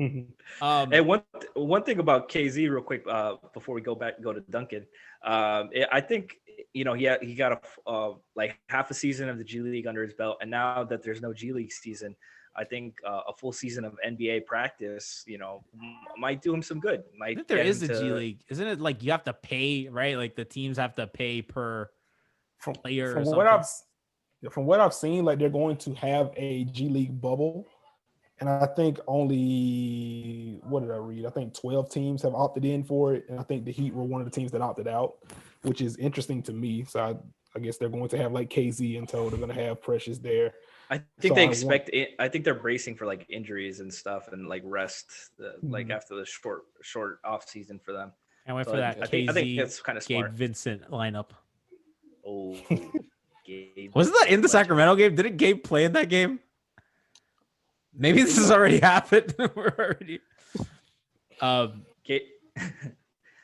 And one thing about KZ real quick, before we go to Duncan, I think, he got like half a season of the G League under his belt. And now that there's no G League season, I think a full season of NBA practice, might do him some good. I think there is a G League. Isn't it like you have to pay, right? Like the teams have to pay per player. From what I've seen, like they're going to have a G League bubble. And I think only, what did I read? I think 12 teams have opted in for it. And I think the Heat were one of the teams that opted out, which is interesting to me. So I guess they're going to have like KZ until they're going to have Precious there. I think they expect it. I think they're bracing for like injuries and stuff and like rest, like after the short off season for them. And wait for that. I think that's kind of smart. Gabe Vincent lineup. Oh, Gabe. Wasn't that in the Sacramento game? Didn't Gabe play in that game? Maybe this has already happened. We're already. Gabe.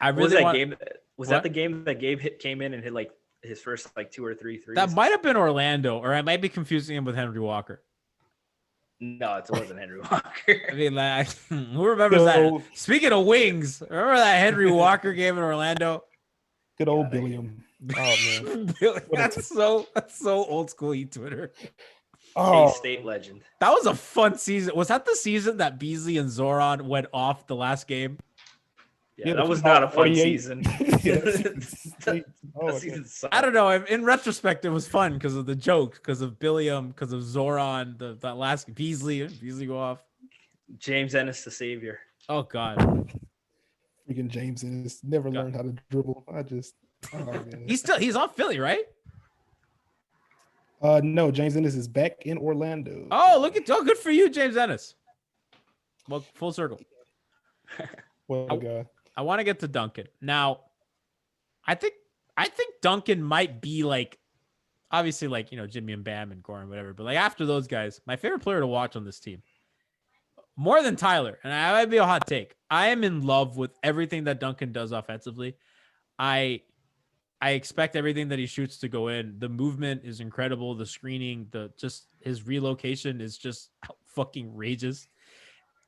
I really game? Was that the game that Gabe came in and hit like his first like 2 or 3 threes? That might have been Orlando, or I might be confusing him with Henry Walker. No, it wasn't Henry Walker. I mean, like, who remembers that? Speaking of wings, remember that Henry Walker game in Orlando? Good old Billiam. Oh man, that's so old school Heat Twitter. K-State legend. That was a fun season. Was that the season that Beasley and Zoran went off the last game? Yeah, that was not a fun season. I don't know. In retrospect, it was fun because of the joke, because of Billiam, because of Zoran, that last Beasley go off. James Ennis, the savior. Oh God. Freaking James has never God. learned how to dribble. Oh, man. He's on Philly, right? No, James Ennis is back in Orlando. Oh, good for you, James Ennis. Well, full circle. What a guy. I want to get to Duncan. Now, I think Duncan might be like, obviously, like, you know, Jimmy and Bam and Goran, whatever, but like after those guys, my favorite player to watch on this team. More than Tyler, and I might be a hot take. I am in love with everything that Duncan does offensively. I expect everything that he shoots to go in. The movement is incredible. The screening, his relocation is just fucking outrageous.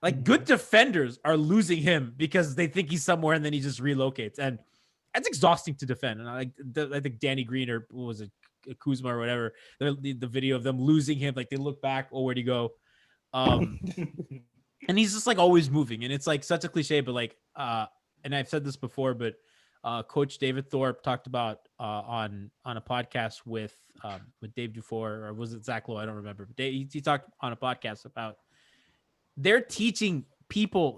Like, good defenders are losing him because they think he's somewhere and then he just relocates, and that's exhausting to defend. And I think Danny Green, or what was it, Kuzma or whatever, the video of them losing him, like they look back, oh, where'd he go? And he's just like always moving, and it's like such a cliche, but like, and I've said this before, but Coach David Thorpe talked about on a podcast with Dave Dufour, or was it Zach Lowe? I don't remember. But he talked on a podcast about they're teaching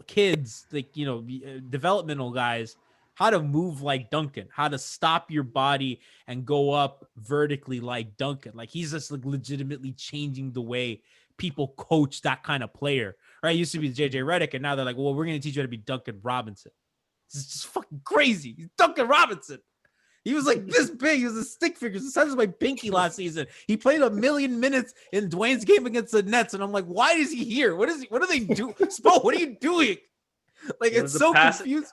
kids, like, you know, developmental guys, how to move like Duncan, how to stop your body and go up vertically like Duncan. Like, he's just like legitimately changing the way people coach that kind of player. Right? It used to be JJ Redick, and now they're like, well, we're going to teach you how to be Duncan Robinson. It's just fucking crazy. He's Duncan Robinson. He was like this big. He was a stick figure. The size of my pinky last season. He played 1 million minutes in Dwayne's game against the Nets, and I'm like, why is he here? What do they do? Spo, what are you doing? Like, it's so confused.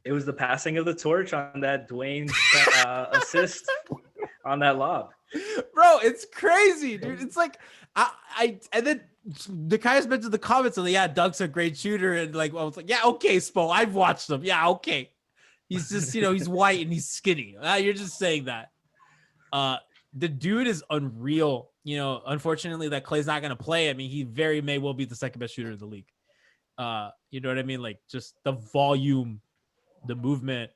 It was the passing of the torch on that Dwayne assist on that lob. Bro, it's crazy, dude. It's like and then the guys mentioned the comments and yeah, Doug's a great shooter, and like I was like, yeah, okay, Spo, I've watched him. Yeah, okay. He's just, you know, he's white and he's skinny. You're just saying that. The dude is unreal. You know, unfortunately that Clay's not gonna play. I mean, he very may well be the second best shooter in the league. You know what I mean? Like, just the volume, the movement,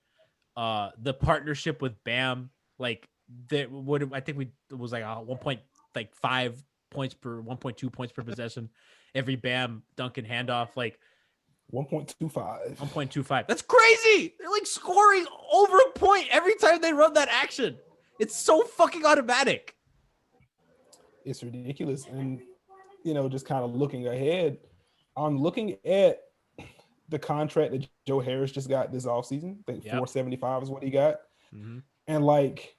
the partnership with Bam, like it was like 1.5 points per 1.2 points per possession every Bam Duncan handoff, like 1.25. That's crazy. They're like scoring over a point every time they run that action. It's so fucking automatic. It's ridiculous. And, you know, just kind of looking ahead, I'm looking at the contract that Joe Harris just got this offseason. I think $475 is what he got. Mm-hmm. And like,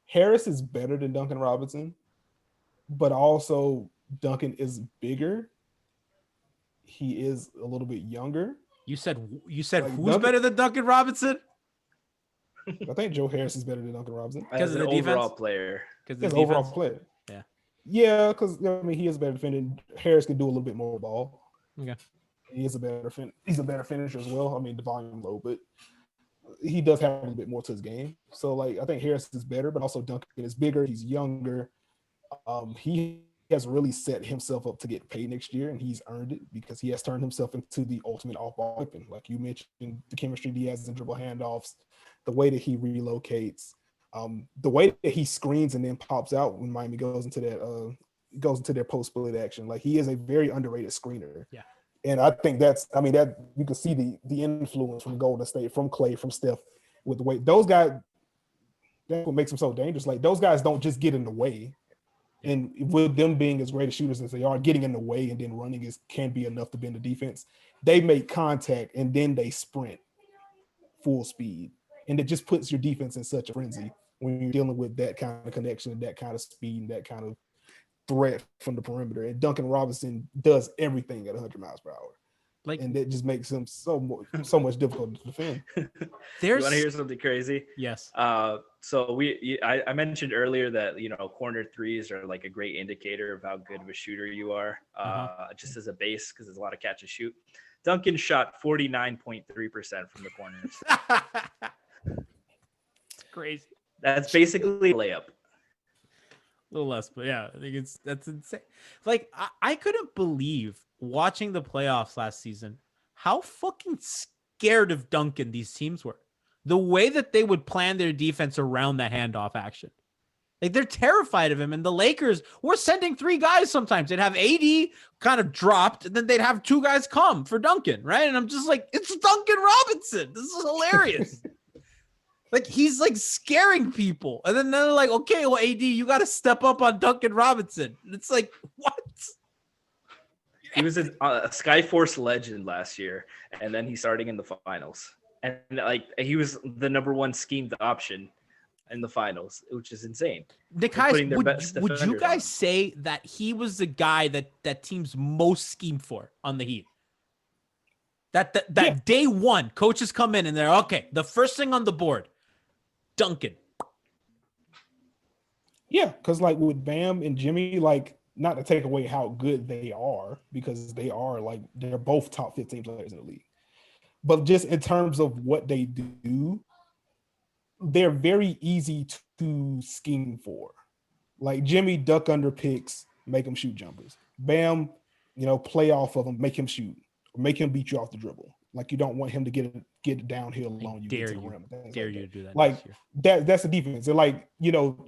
Harris is better than Duncan Robinson, but also Duncan is bigger. He is a little bit younger. You said like, who's Duncan, better than Duncan Robinson? I think Joe Harris is better than Duncan Robinson because of the overall player. Because overall player. Yeah, because I mean, he is a better defender. Harris can do a little bit more ball. Okay. He's a better finisher as well. I mean, the volume low, but he does have a little bit more to his game. So like, I think Harris is better, but also Duncan is bigger. He's younger. He has really set himself up to get paid next year, and he's earned it because he has turned himself into the ultimate off-ball weapon. Like you mentioned, the chemistry he has in dribble handoffs, the way that he relocates, the way that he screens and then pops out when Miami goes into their post-split action. Like, he is a very underrated screener. Yeah. And I think that you can see the influence from Golden State, from Clay, from Steph, with the way those guys, that's what makes them so dangerous. Like, those guys don't just get in the way. And with them being as great as shooters as they are, getting in the way and then running can be enough to bend the defense. They make contact and then they sprint full speed. And it just puts your defense in such a frenzy when you're dealing with that kind of connection and that kind of speed and that kind of threat from the perimeter. And Duncan Robinson does everything at 100 miles per hour. Like, and that just makes him so much difficult to defend. You want to hear something crazy? Yes. So I mentioned earlier that, you know, corner threes are like a great indicator of how good of a shooter you are, just as a base, because there's a lot of catch and shoot. Duncan shot 49.3% from the corners. It's crazy. That's basically a layup. A little less, but yeah, I think that's insane. Like, I couldn't believe watching the playoffs last season how fucking scared of Duncan these teams were. The way that they would plan their defense around that handoff action. Like they're terrified of him. And the Lakers were sending 3 guys sometimes. They'd have AD kind of dropped, and then they'd have 2 guys come for Duncan, right? And I'm just like, it's Duncan Robinson. This is hilarious. Like he's like scaring people. And then they're like, okay, well, AD, you got to step up on Duncan Robinson. And it's like, what? He was a Skyforce legend last year, and then he's starting in the finals. And like he was the number 1 schemed option in the finals, which is insane. Nekias, would you guys say that he was the guy that teams most scheme for on the Heat? That day one, coaches come in and they're okay. The first thing on the board, Duncan. Yeah, because like with Bam and Jimmy, like not to take away how good they are, because they are like they're both top 15 players in the league. But just in terms of what they do, they're very easy to scheme for. Like Jimmy, duck under picks, make him shoot jumpers. Bam, play off of him, make him shoot, or make him beat you off the dribble. Like you don't want him to get it downhill on you. Dare you to do that? Like that's the defense. And like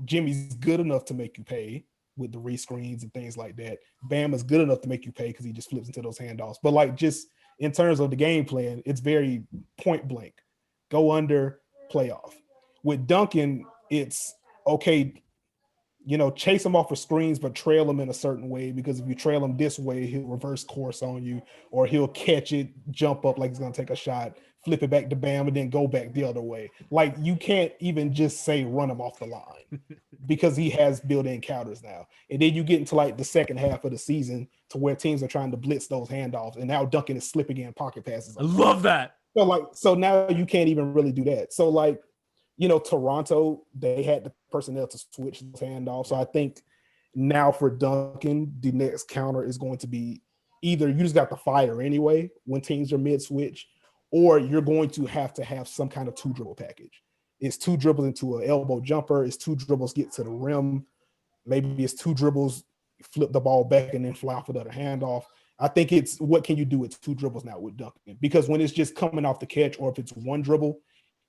Jimmy's good enough to make you pay with the re-screens and things like that. Bam is good enough to make you pay because he just flips into those handoffs. But like just in terms of the game plan, it's very point blank. Go under, play off. With Duncan, it's okay, chase him off for screens, but trail him in a certain way, because if you trail him this way, he'll reverse course on you, or he'll catch it, jump up like he's going to take a shot, flip it back to Bam, and then go back the other way. Like you can't even just say run him off the line because he has built-in counters now. And then you get into like the second half of the season to where teams are trying to blitz those handoffs, and now Duncan is slipping in pocket passes. I love that. So now you can't even really do that. So like, Toronto, they had the personnel to switch those handoffs. So I think now for Duncan, the next counter is going to be either you just got to fire anyway when teams are mid-switch, or you're going to have some kind of 2-dribble package. It's 2 dribbles into an elbow jumper. It's 2 dribbles get to the rim. Maybe it's 2 dribbles, flip the ball back and then fly off another handoff. I think it's what can you do with 2 dribbles now with Duncan? Because when it's just coming off the catch, or if it's 1 dribble,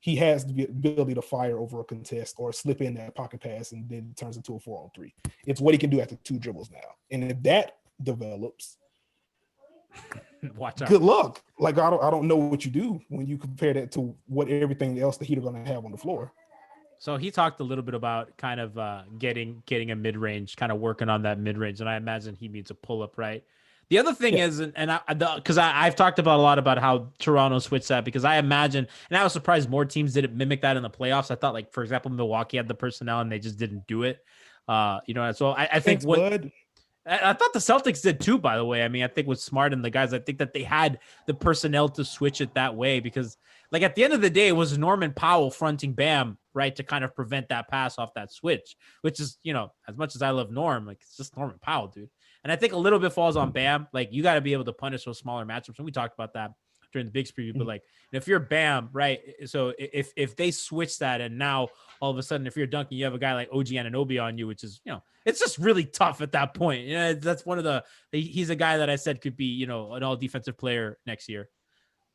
he has the ability to fire over a contest or slip in that pocket pass, and then it turns into a 4-on-3. It's what he can do after 2 dribbles now. And if that develops, watch out. Good luck. Like I don't know what you do when you compare that to what everything else the Heat are going to have on the floor. So he talked a little bit about kind of getting a mid-range, kind of working on that mid-range, and I imagine he needs a pull-up, right? The other thing is, because I've talked about a lot about how Toronto switched that, because I imagine, and I was surprised more teams didn't mimic that in the playoffs. I thought, like, for example, Milwaukee had the personnel and they just didn't do it. So I think I thought the Celtics did too, by the way. I mean, I think with Smart and the guys, I think that they had the personnel to switch it that way, because like at the end of the day, it was Norman Powell fronting Bam, right, to kind of prevent that pass off that switch, which is, as much as I love Norm, like it's just Norman Powell, dude. And I think a little bit falls on Bam. Like you got to be able to punish those smaller matchups. And we talked about that during the Bigs preview, but like if you're Bam, right? So if they switch that, and now all of a sudden, if you're Duncan, you have a guy like OG Anunoby on you, which is, it's just really tough at that point. That's one of he's a guy that I said could be, an all defensive player next year.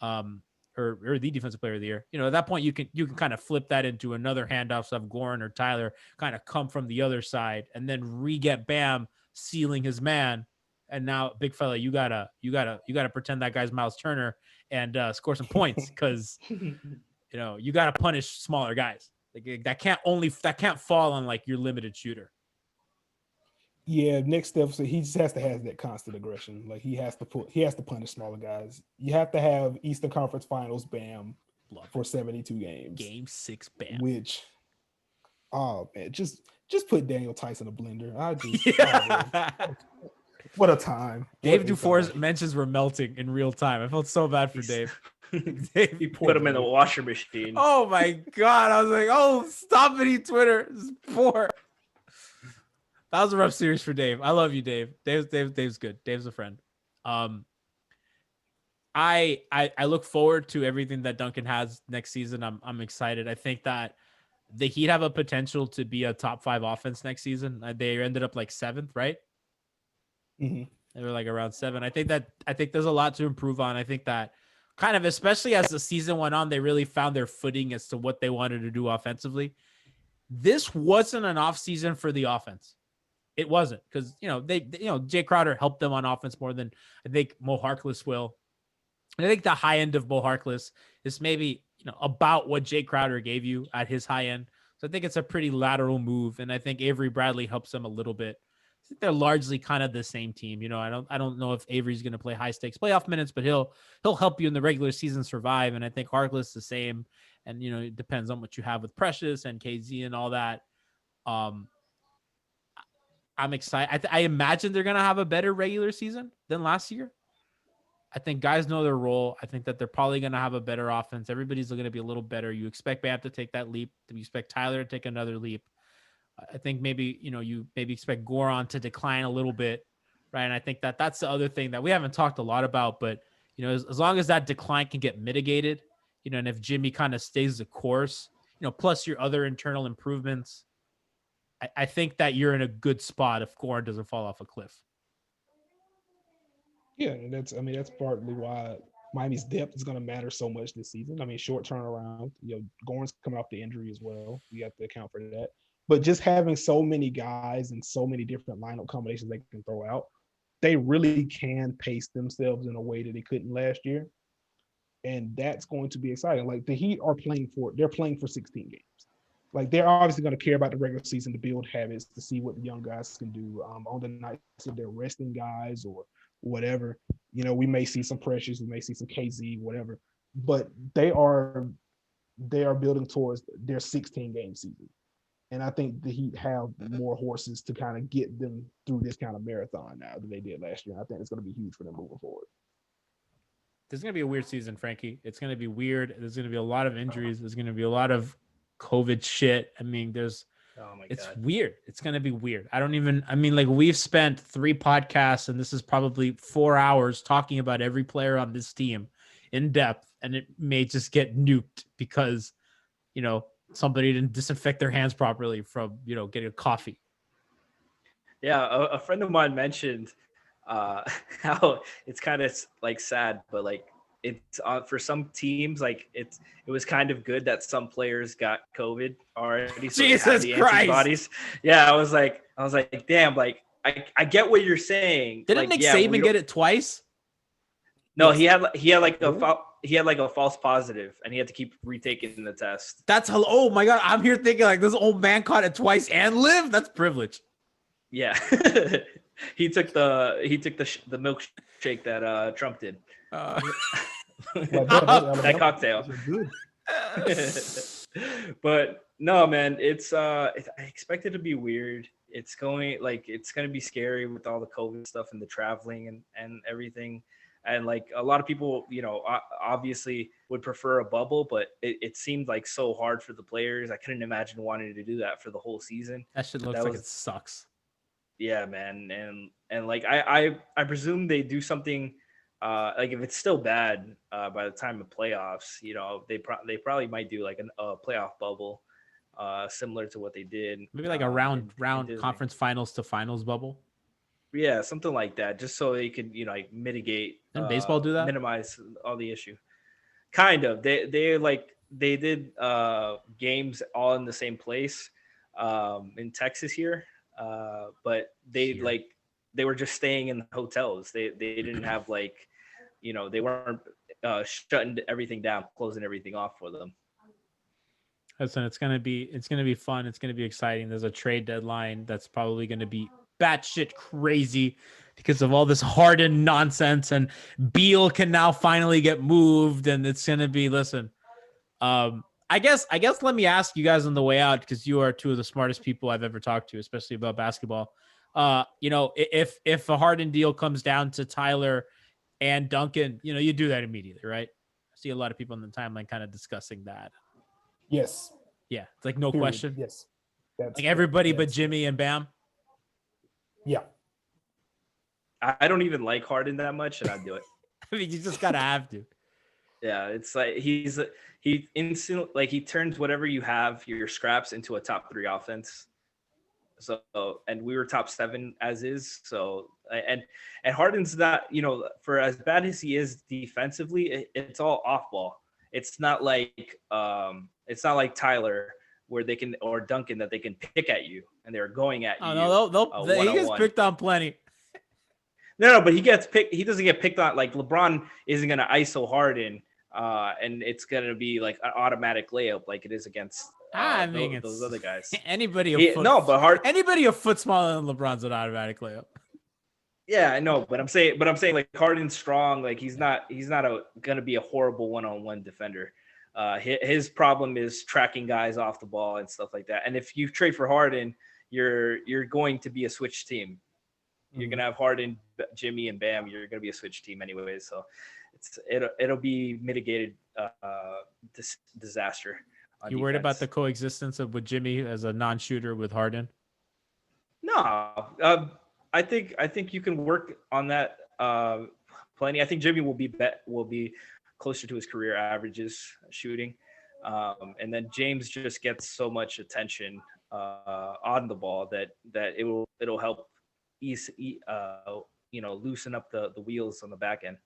Or the defensive player of the year. At that point you can kind of flip that into another handoff. So have Goran or Tyler kind of come from the other side and then re-get Bam sealing his man. And now, big fella, you gotta pretend that guy's Miles Turner and score some points, because you gotta punish smaller guys. Like that can't fall on like your limited shooter. Yeah, next step, so he just has to have that constant aggression. Like he has to punish smaller guys. You have to have Eastern Conference Finals Bam for 72 games. Game 6 Bam. Which, oh man, just put Daniel Tice in a blender. What a time. Dave Dufour's mentions were melting in real time. I felt so bad for Dave. He put him in the washer machine. Oh my God. I was like, oh, stop it, Twitter. This is poor. That was a rough series for Dave. I love you, Dave. Dave's good. Dave's a friend. I look forward to everything that Duncan has next season. I'm excited. I think that the Heat have a potential to be a top 5 offense next season. They ended up like 7th, right? Mm-hmm. They were like around 7. I think there's a lot to improve on. I think that kind of, especially as the season went on, they really found their footing as to what they wanted to do offensively. this wasn't an off season for the offense. It wasn't, because Jae Crowder helped them on offense more than I think Mo Harkless will. And I think the high end of Mo Harkless is maybe about what Jae Crowder gave you at his high end. So I think it's a pretty lateral move, and I think Avery Bradley helps them a little bit. I think they're largely kind of the same team. I don't know if Avery's going to play high stakes playoff minutes, but he'll help you in the regular season survive. And I think Harkless the same. And it depends on what you have with Precious and KZ and all that. I'm excited. I imagine they're going to have a better regular season than last year. I think guys know their role. I think that they're probably going to have a better offense. Everybody's going to be a little better. You expect Bam to take that leap. You expect Tyler to take another leap. I think maybe, you maybe expect Goran to decline a little bit, right? And I think that that's the other thing that we haven't talked a lot about, but, as long as that decline can get mitigated, and if Jimmy kind of stays the course, plus your other internal improvements, I think that you're in a good spot if Goran doesn't fall off a cliff. Yeah, and that's partly why Miami's depth is going to matter so much this season. I mean, short turnaround. Goran's coming off the injury as well. You have to account for that. But just having so many guys and so many different lineup combinations they can throw out, they really can pace themselves in a way that they couldn't last year. And that's going to be exciting. Like, the Heat they're playing for 16 games. Like, they're obviously going to care about the regular season to build habits, to see what the young guys can do on the nights if they're resting guys or whatever. We may see some Precious, we may see some KZ, whatever. But they are building towards their 16-game season. And I think the Heat have more horses to kind of get them through this kind of marathon now than they did last year. I think it's going to be huge for them moving forward. There's going to be a weird season, Frankie. It's going to be weird. There's going to be a lot of injuries. There's going to be a lot of COVID shit. I mean, it's weird. It's going to be weird. We've spent 3 podcasts and this is probably 4 hours talking about every player on this team in depth. And it may just get nuked because, somebody didn't disinfect their hands properly from, getting a coffee. Yeah. A friend of mine mentioned how it's kind of like sad, but like it's for some teams, like it was kind of good that some players got COVID already. So Jesus Christ. Antibodies. Yeah. I was like, damn, like I get what you're saying. Didn't Nick Saban get it twice? No, he had like a false positive and he had to keep retaking the test. Oh my God. I'm here thinking like this old man caught it twice and lived. That's privilege. Yeah. He took the milkshake that Trump did. That cocktail. But no, man, I expect it to be weird. It's going to be scary with all the COVID stuff and the traveling and everything. And like a lot of people, obviously would prefer a bubble, but it seemed like so hard for the players. I couldn't imagine wanting to do that for the whole season. That shit looks like it sucks. Yeah, man. And like I presume they do something like if it's still bad by the time of playoffs, they probably might do like a playoff bubble similar to what they did. Maybe like a round conference finals to finals bubble. Yeah, something like that, just so they could, like mitigate. Didn't baseball do that? Minimize all the issue. Kind of. They did games all in the same place in Texas here, but they were just staying in hotels. They didn't have they weren't shutting everything down, closing everything off for them. Listen, it's gonna be fun. It's gonna be exciting. There's a trade deadline that's probably gonna be batshit crazy because of all this Harden nonsense, and Beal can now finally get moved, and it's gonna be. Listen, I guess let me ask you guys on the way out, because you are two of the smartest people I've ever talked to, especially about basketball. If a Harden deal comes down to Tyler and Duncan, you do that immediately, right? I see a lot of people on the timeline kind of discussing that. Yes. Yeah, it's like no question. Yes. Like everybody but Jimmy and Bam. Yeah. I don't even like Harden that much, and I'd do it. I mean, you just gotta have to. Yeah, it's like he instantly, like, he turns whatever you have, your scraps, into a top 3 offense. So, and we were top 7 as is. So, and Harden's not, for as bad as he is defensively, it's all off ball. It's not like Tyler, where they can, or Duncan, that they can pick at you, and they're going at you. Oh no, he gets picked on plenty. No, but he gets picked. He doesn't get picked on. Like LeBron isn't going to ISO Harden, and it's going to be like an automatic layup, like it is against those other guys. Anybody a foot smaller than LeBron's an automatic layup. Yeah, I know, but I'm saying like Harden's strong. Like he's not going to be a horrible one-on-one defender. His problem is tracking guys off the ball and stuff like that. And if you trade for Harden, you're going to be a switch team. You're gonna have Harden, Jimmy, and Bam. You're gonna be a switch team anyways, so it'll be mitigated disaster. You worried about the coexistence with Jimmy as a non-shooter with Harden? No, I think you can work on that plenty. I think Jimmy will be closer to his career averages shooting, and then James just gets so much attention on the ball that it'll help loosen up the wheels on the back end.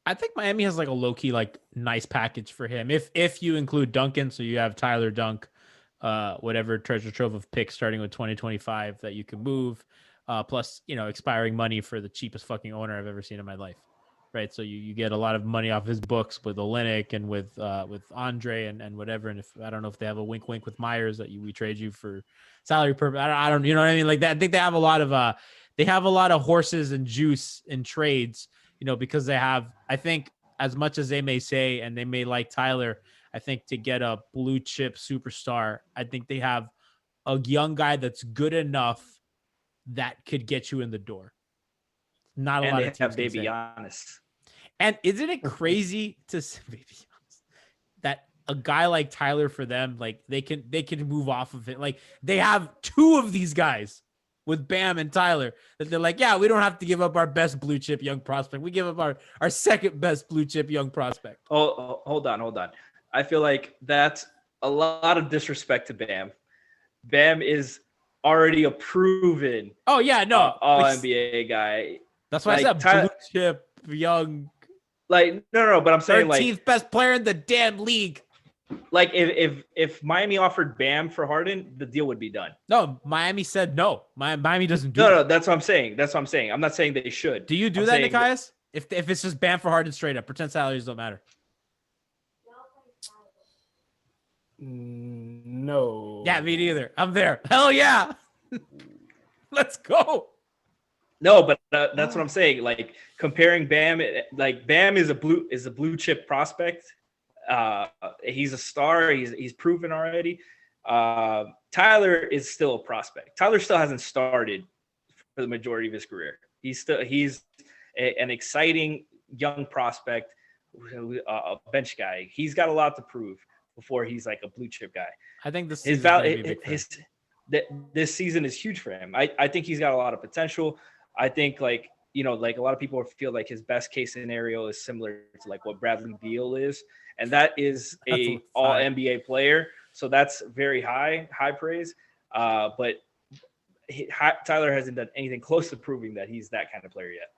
I think Miami has like a low key, like nice package for him. If you include Duncan, so you have Tyler Dunk, whatever treasure trove of picks starting with 2025 that you can move, plus, expiring money for the cheapest fucking owner I've ever seen in my life. Right. So you get a lot of money off his books with Olynyk and with Andre and whatever. And I don't know if they have a wink with Myers that we trade you for salary purpose. I don't, you know what I mean? Like that. I think they have a lot of horses and juice in trades, because they have, I think, as much as they may say, and they may like Tyler, I think to get a blue chip superstar, I think they have a young guy that's good enough that could get you in the door. Not a lot of teams have baby Giannis. And isn't it crazy to say that a guy like Tyler, for them, like they can move off of it. Like they have two of these guys with Bam and Tyler that they're like, yeah, we don't have to give up our best blue chip young prospect. We give up our second best blue chip young prospect. Oh, hold on. I feel like that's a lot of disrespect to Bam. Bam is already a proven all NBA guy. That's why I said blue chip young. Like no, but I'm saying 13th best player in the damn league. Like if Miami offered Bam for Harden, the deal would be done. No, Miami said no. Miami doesn't do that. No, that's what I'm saying. I'm not saying they should. Do you do that, Nekias? If it's just Bam for Harden straight up, pretend salaries don't matter. No. Yeah, me neither. I'm there. Hell yeah. Let's go. No, but that's what I'm saying. Like comparing Bam, like Bam is a blue chip prospect. He's a star. He's proven already. Tyler is still a prospect. Tyler still hasn't started for the majority of his career. He's an exciting young prospect, a bench guy. He's got a lot to prove before he's like a blue chip guy. I think this season is huge for him. I think he's got a lot of potential. I think like a lot of people feel like his best case scenario is similar to like what Bradley Beal is. And that is a all NBA player. So that's very high praise. But Tyler hasn't done anything close to proving that he's that kind of player yet.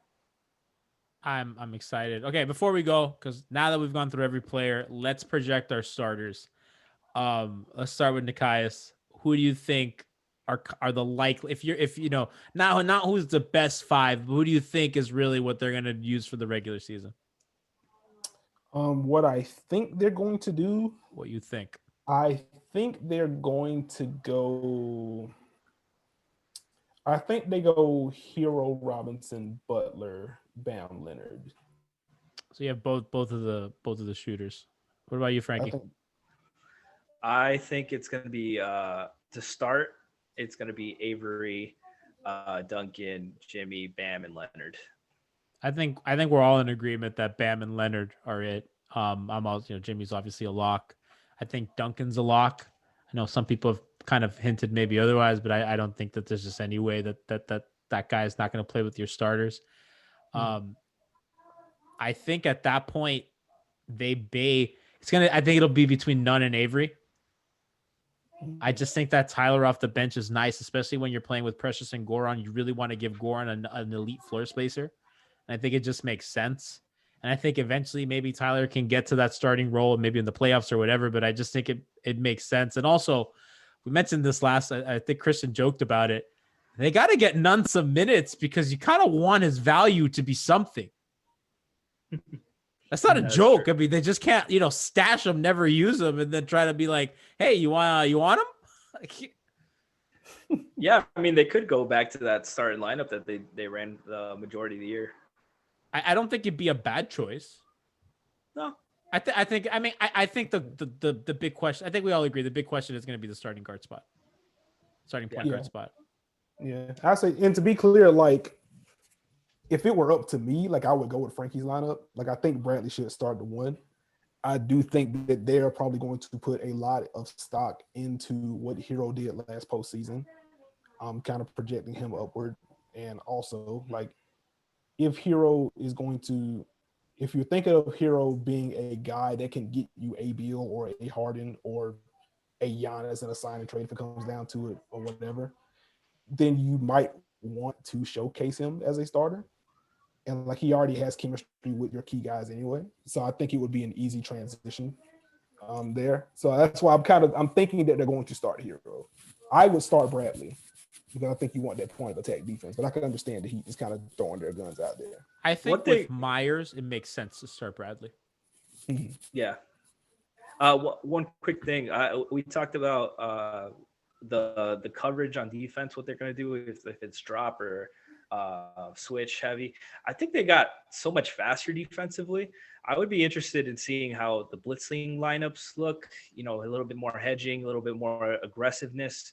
I'm excited. Okay, before we go, because now that we've gone through every player, let's project our starters. Let's start with Nekias. Who do you think are the likely, if not who's the best five, but who do you think is really what they're gonna use for the regular season? What I think they're going to do. What you think? I think they're going to go. I think they go Hero, Robinson, Butler, Bam, Leonard. So you have both of the shooters. What about you, Franky? I think it's going to be to start. It's going to be Avery, Duncan, Jimmy, Bam, and Leonard. I think we're all in agreement that Bam and Leonard are it. I'm also, Jimmy's obviously a lock. I think Duncan's a lock. I know some people have kind of hinted maybe otherwise, but I don't think that there's just any way that guy is not going to play with your starters. I think at that point I think it'll be between Nunn and Avery. I just think that Tyler off the bench is nice, especially when you're playing with Precious and Goran. You really want to give Goran an elite floor spacer. And I think it just makes sense. And I think eventually maybe Tyler can get to that starting role, maybe in the playoffs or whatever, but I just think it makes sense. And also we mentioned this last. I think Christian joked about it. They got to get Nunn some minutes because you kind of want his value to be something. That's not a joke. True. I mean, they just can't, stash him, never use him, and then try to be like, "Hey, you want him?" Yeah, I mean, they could go back to that starting lineup that they ran the majority of the year. I don't think it'd be a bad choice. No, I think the big question. I think we all agree the big question is going to be the starting guard spot, starting point guard spot. Yeah, I say, and to be clear, like, if it were up to me, like, I would go with Franky's lineup. Like, I think Bradley should start the 1. I do think that they're probably going to put a lot of stock into what Hero did last postseason. Kind of projecting him upward. And also, like, if Hero is going to, if you're thinking of Hero being a guy that can get you a Beal or a Harden or a Giannis in a sign and trade if it comes down to it or whatever, then you might want to showcase him as a starter. And like, he already has chemistry with your key guys anyway. So I think it would be an easy transition there. So that's why I'm thinking that they're going to start Hero. I would start Bradley because I think you want that point of attack defense, but I can understand the Heat just kind of throwing their guns out there. I think with Myers, it makes sense to start Bradley. Mm-hmm. Yeah. One quick thing. We talked about the coverage on defense, what they're going to do if it's drop or switch heavy. I think they got so much faster defensively. I would be interested in seeing how the blitzing lineups look, a little bit more hedging, a little bit more aggressiveness.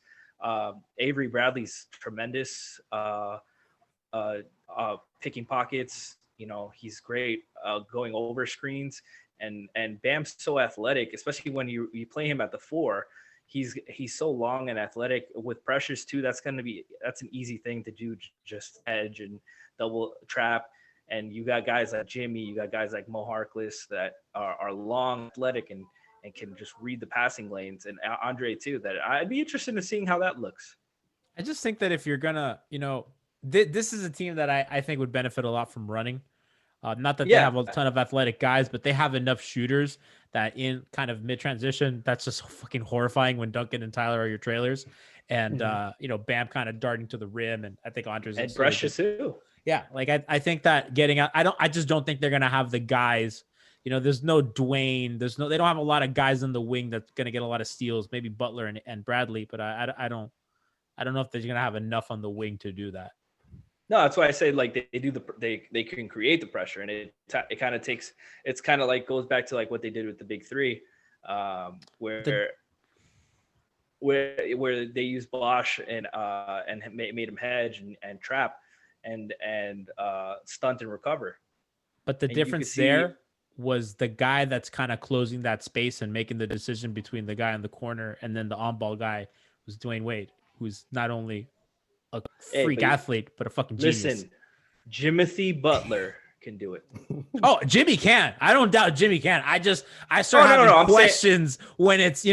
Avery Bradley's tremendous picking pockets. He's great going over screens, and Bam's so athletic, especially when you play him at the 4. He's so long and athletic with Precious too. That's an easy thing to do, just edge and double trap. And you got guys like Jimmy, you got guys like Mo Harkless that are long, athletic, and can just read the passing lanes. And Andre too. That I'd be interested in seeing how that looks. I just think that if you're gonna, this is a team that I think would benefit a lot from running. Not that they have a ton of athletic guys, but they have enough shooters that in kind of mid-transition, that's just so fucking horrifying when Duncan and Tyler are your trailers. And, Bam kind of darting to the rim. And I think Andre's and Precious too. Yeah. Like, I think that getting out, I just don't think they're going to have the guys, there's no Dwayne, they don't have a lot of guys in the wing that's going to get a lot of steals, maybe Butler and Bradley, but I don't know if they're going to have enough on the wing to do that. No, that's why I say, like, they can create the pressure, and it kind of takes, it's kind of like goes back to like what they did with the big 3, where they used Bosch and made him hedge and trap and stunt and recover. But the difference there was the guy that's kind of closing that space and making the decision between the guy in the corner and then the on-ball guy was Dwayne Wade, who's not only a freak athlete, but a fucking genius. Listen, Jimothy Butler can do it. Oh, Jimmy can. I don't doubt Jimmy can. I start having questions when it's,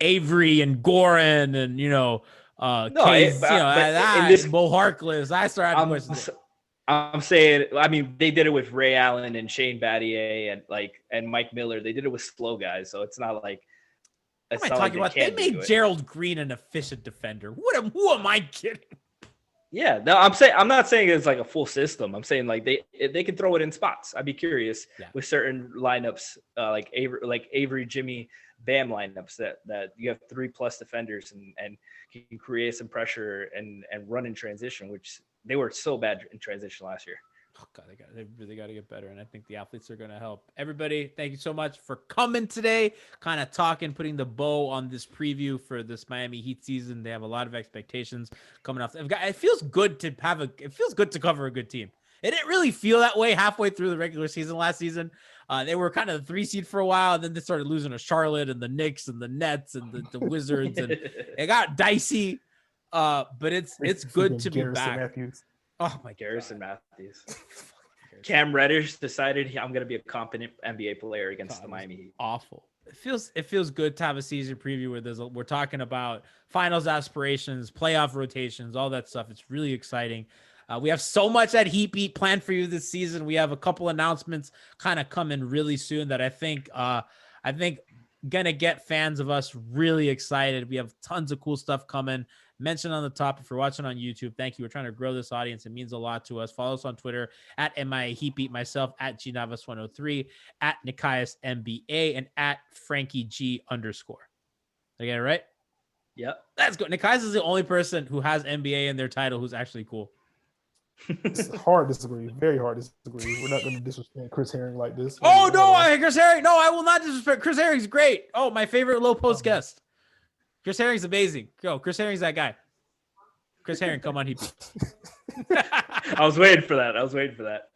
Avery and Goran and, Mo Harkless. I start having questions. I'm saying, I mean, they did it with Ray Allen and Shane Battier and Mike Miller. They did it with slow guys. So it's not like, what am I talking about? They made Gerald Green an efficient defender. Who am I kidding? Yeah, no, I'm not saying it's like a full system. I'm saying like they can throw it in spots. I'd be curious with certain lineups, like Avery, Jimmy, Bam lineups that you have 3+ defenders and can create some pressure and run in transition, which they were so bad in transition last year. Oh God, they really got to get better, and I think the athletes are going to help. Everybody, thank you so much for coming today, kind of putting the bow on this preview for this Miami Heat season. They have a lot of expectations coming off. It feels good to cover a good team. It didn't really feel that way halfway through the regular season last season. They were kind of the 3 seed for a while, and then they started losing to Charlotte and the Knicks and the Nets and the Wizards, and it got dicey. But it's good to be back. Matthews. Oh my Garrison Matthews. Cam Reddish decided I'm going to be a competent NBA player against the Miami Heat. Awful. It feels good to have a season preview where we're talking about finals aspirations, playoff rotations, all that stuff. It's really exciting. We have so much at Heat Beat planned for you this season. We have a couple announcements kind of coming really soon that I think gonna get fans of us really excited. We have tons of cool stuff coming. Mention on the top if you're watching on YouTube. Thank you. We're trying to grow this audience. It means a lot to us. Follow us on Twitter at MIAHeatBeat, myself at GNavas103, at Nekias NBA, and at Franky G_. Did I get it right? Yep. That's good. Nekias is the only person who has NBA in their title who's actually cool. It's hard to disagree. Very hard to disagree. We're not going to disrespect Chris Herring like this. Oh, no, Chris Herring. No, I will not disrespect. Chris Herring's great. Oh, my favorite low post guest. Chris Herring's amazing. Go. Chris Herring's that guy. Chris Herring, come on, Heat. I was waiting for that.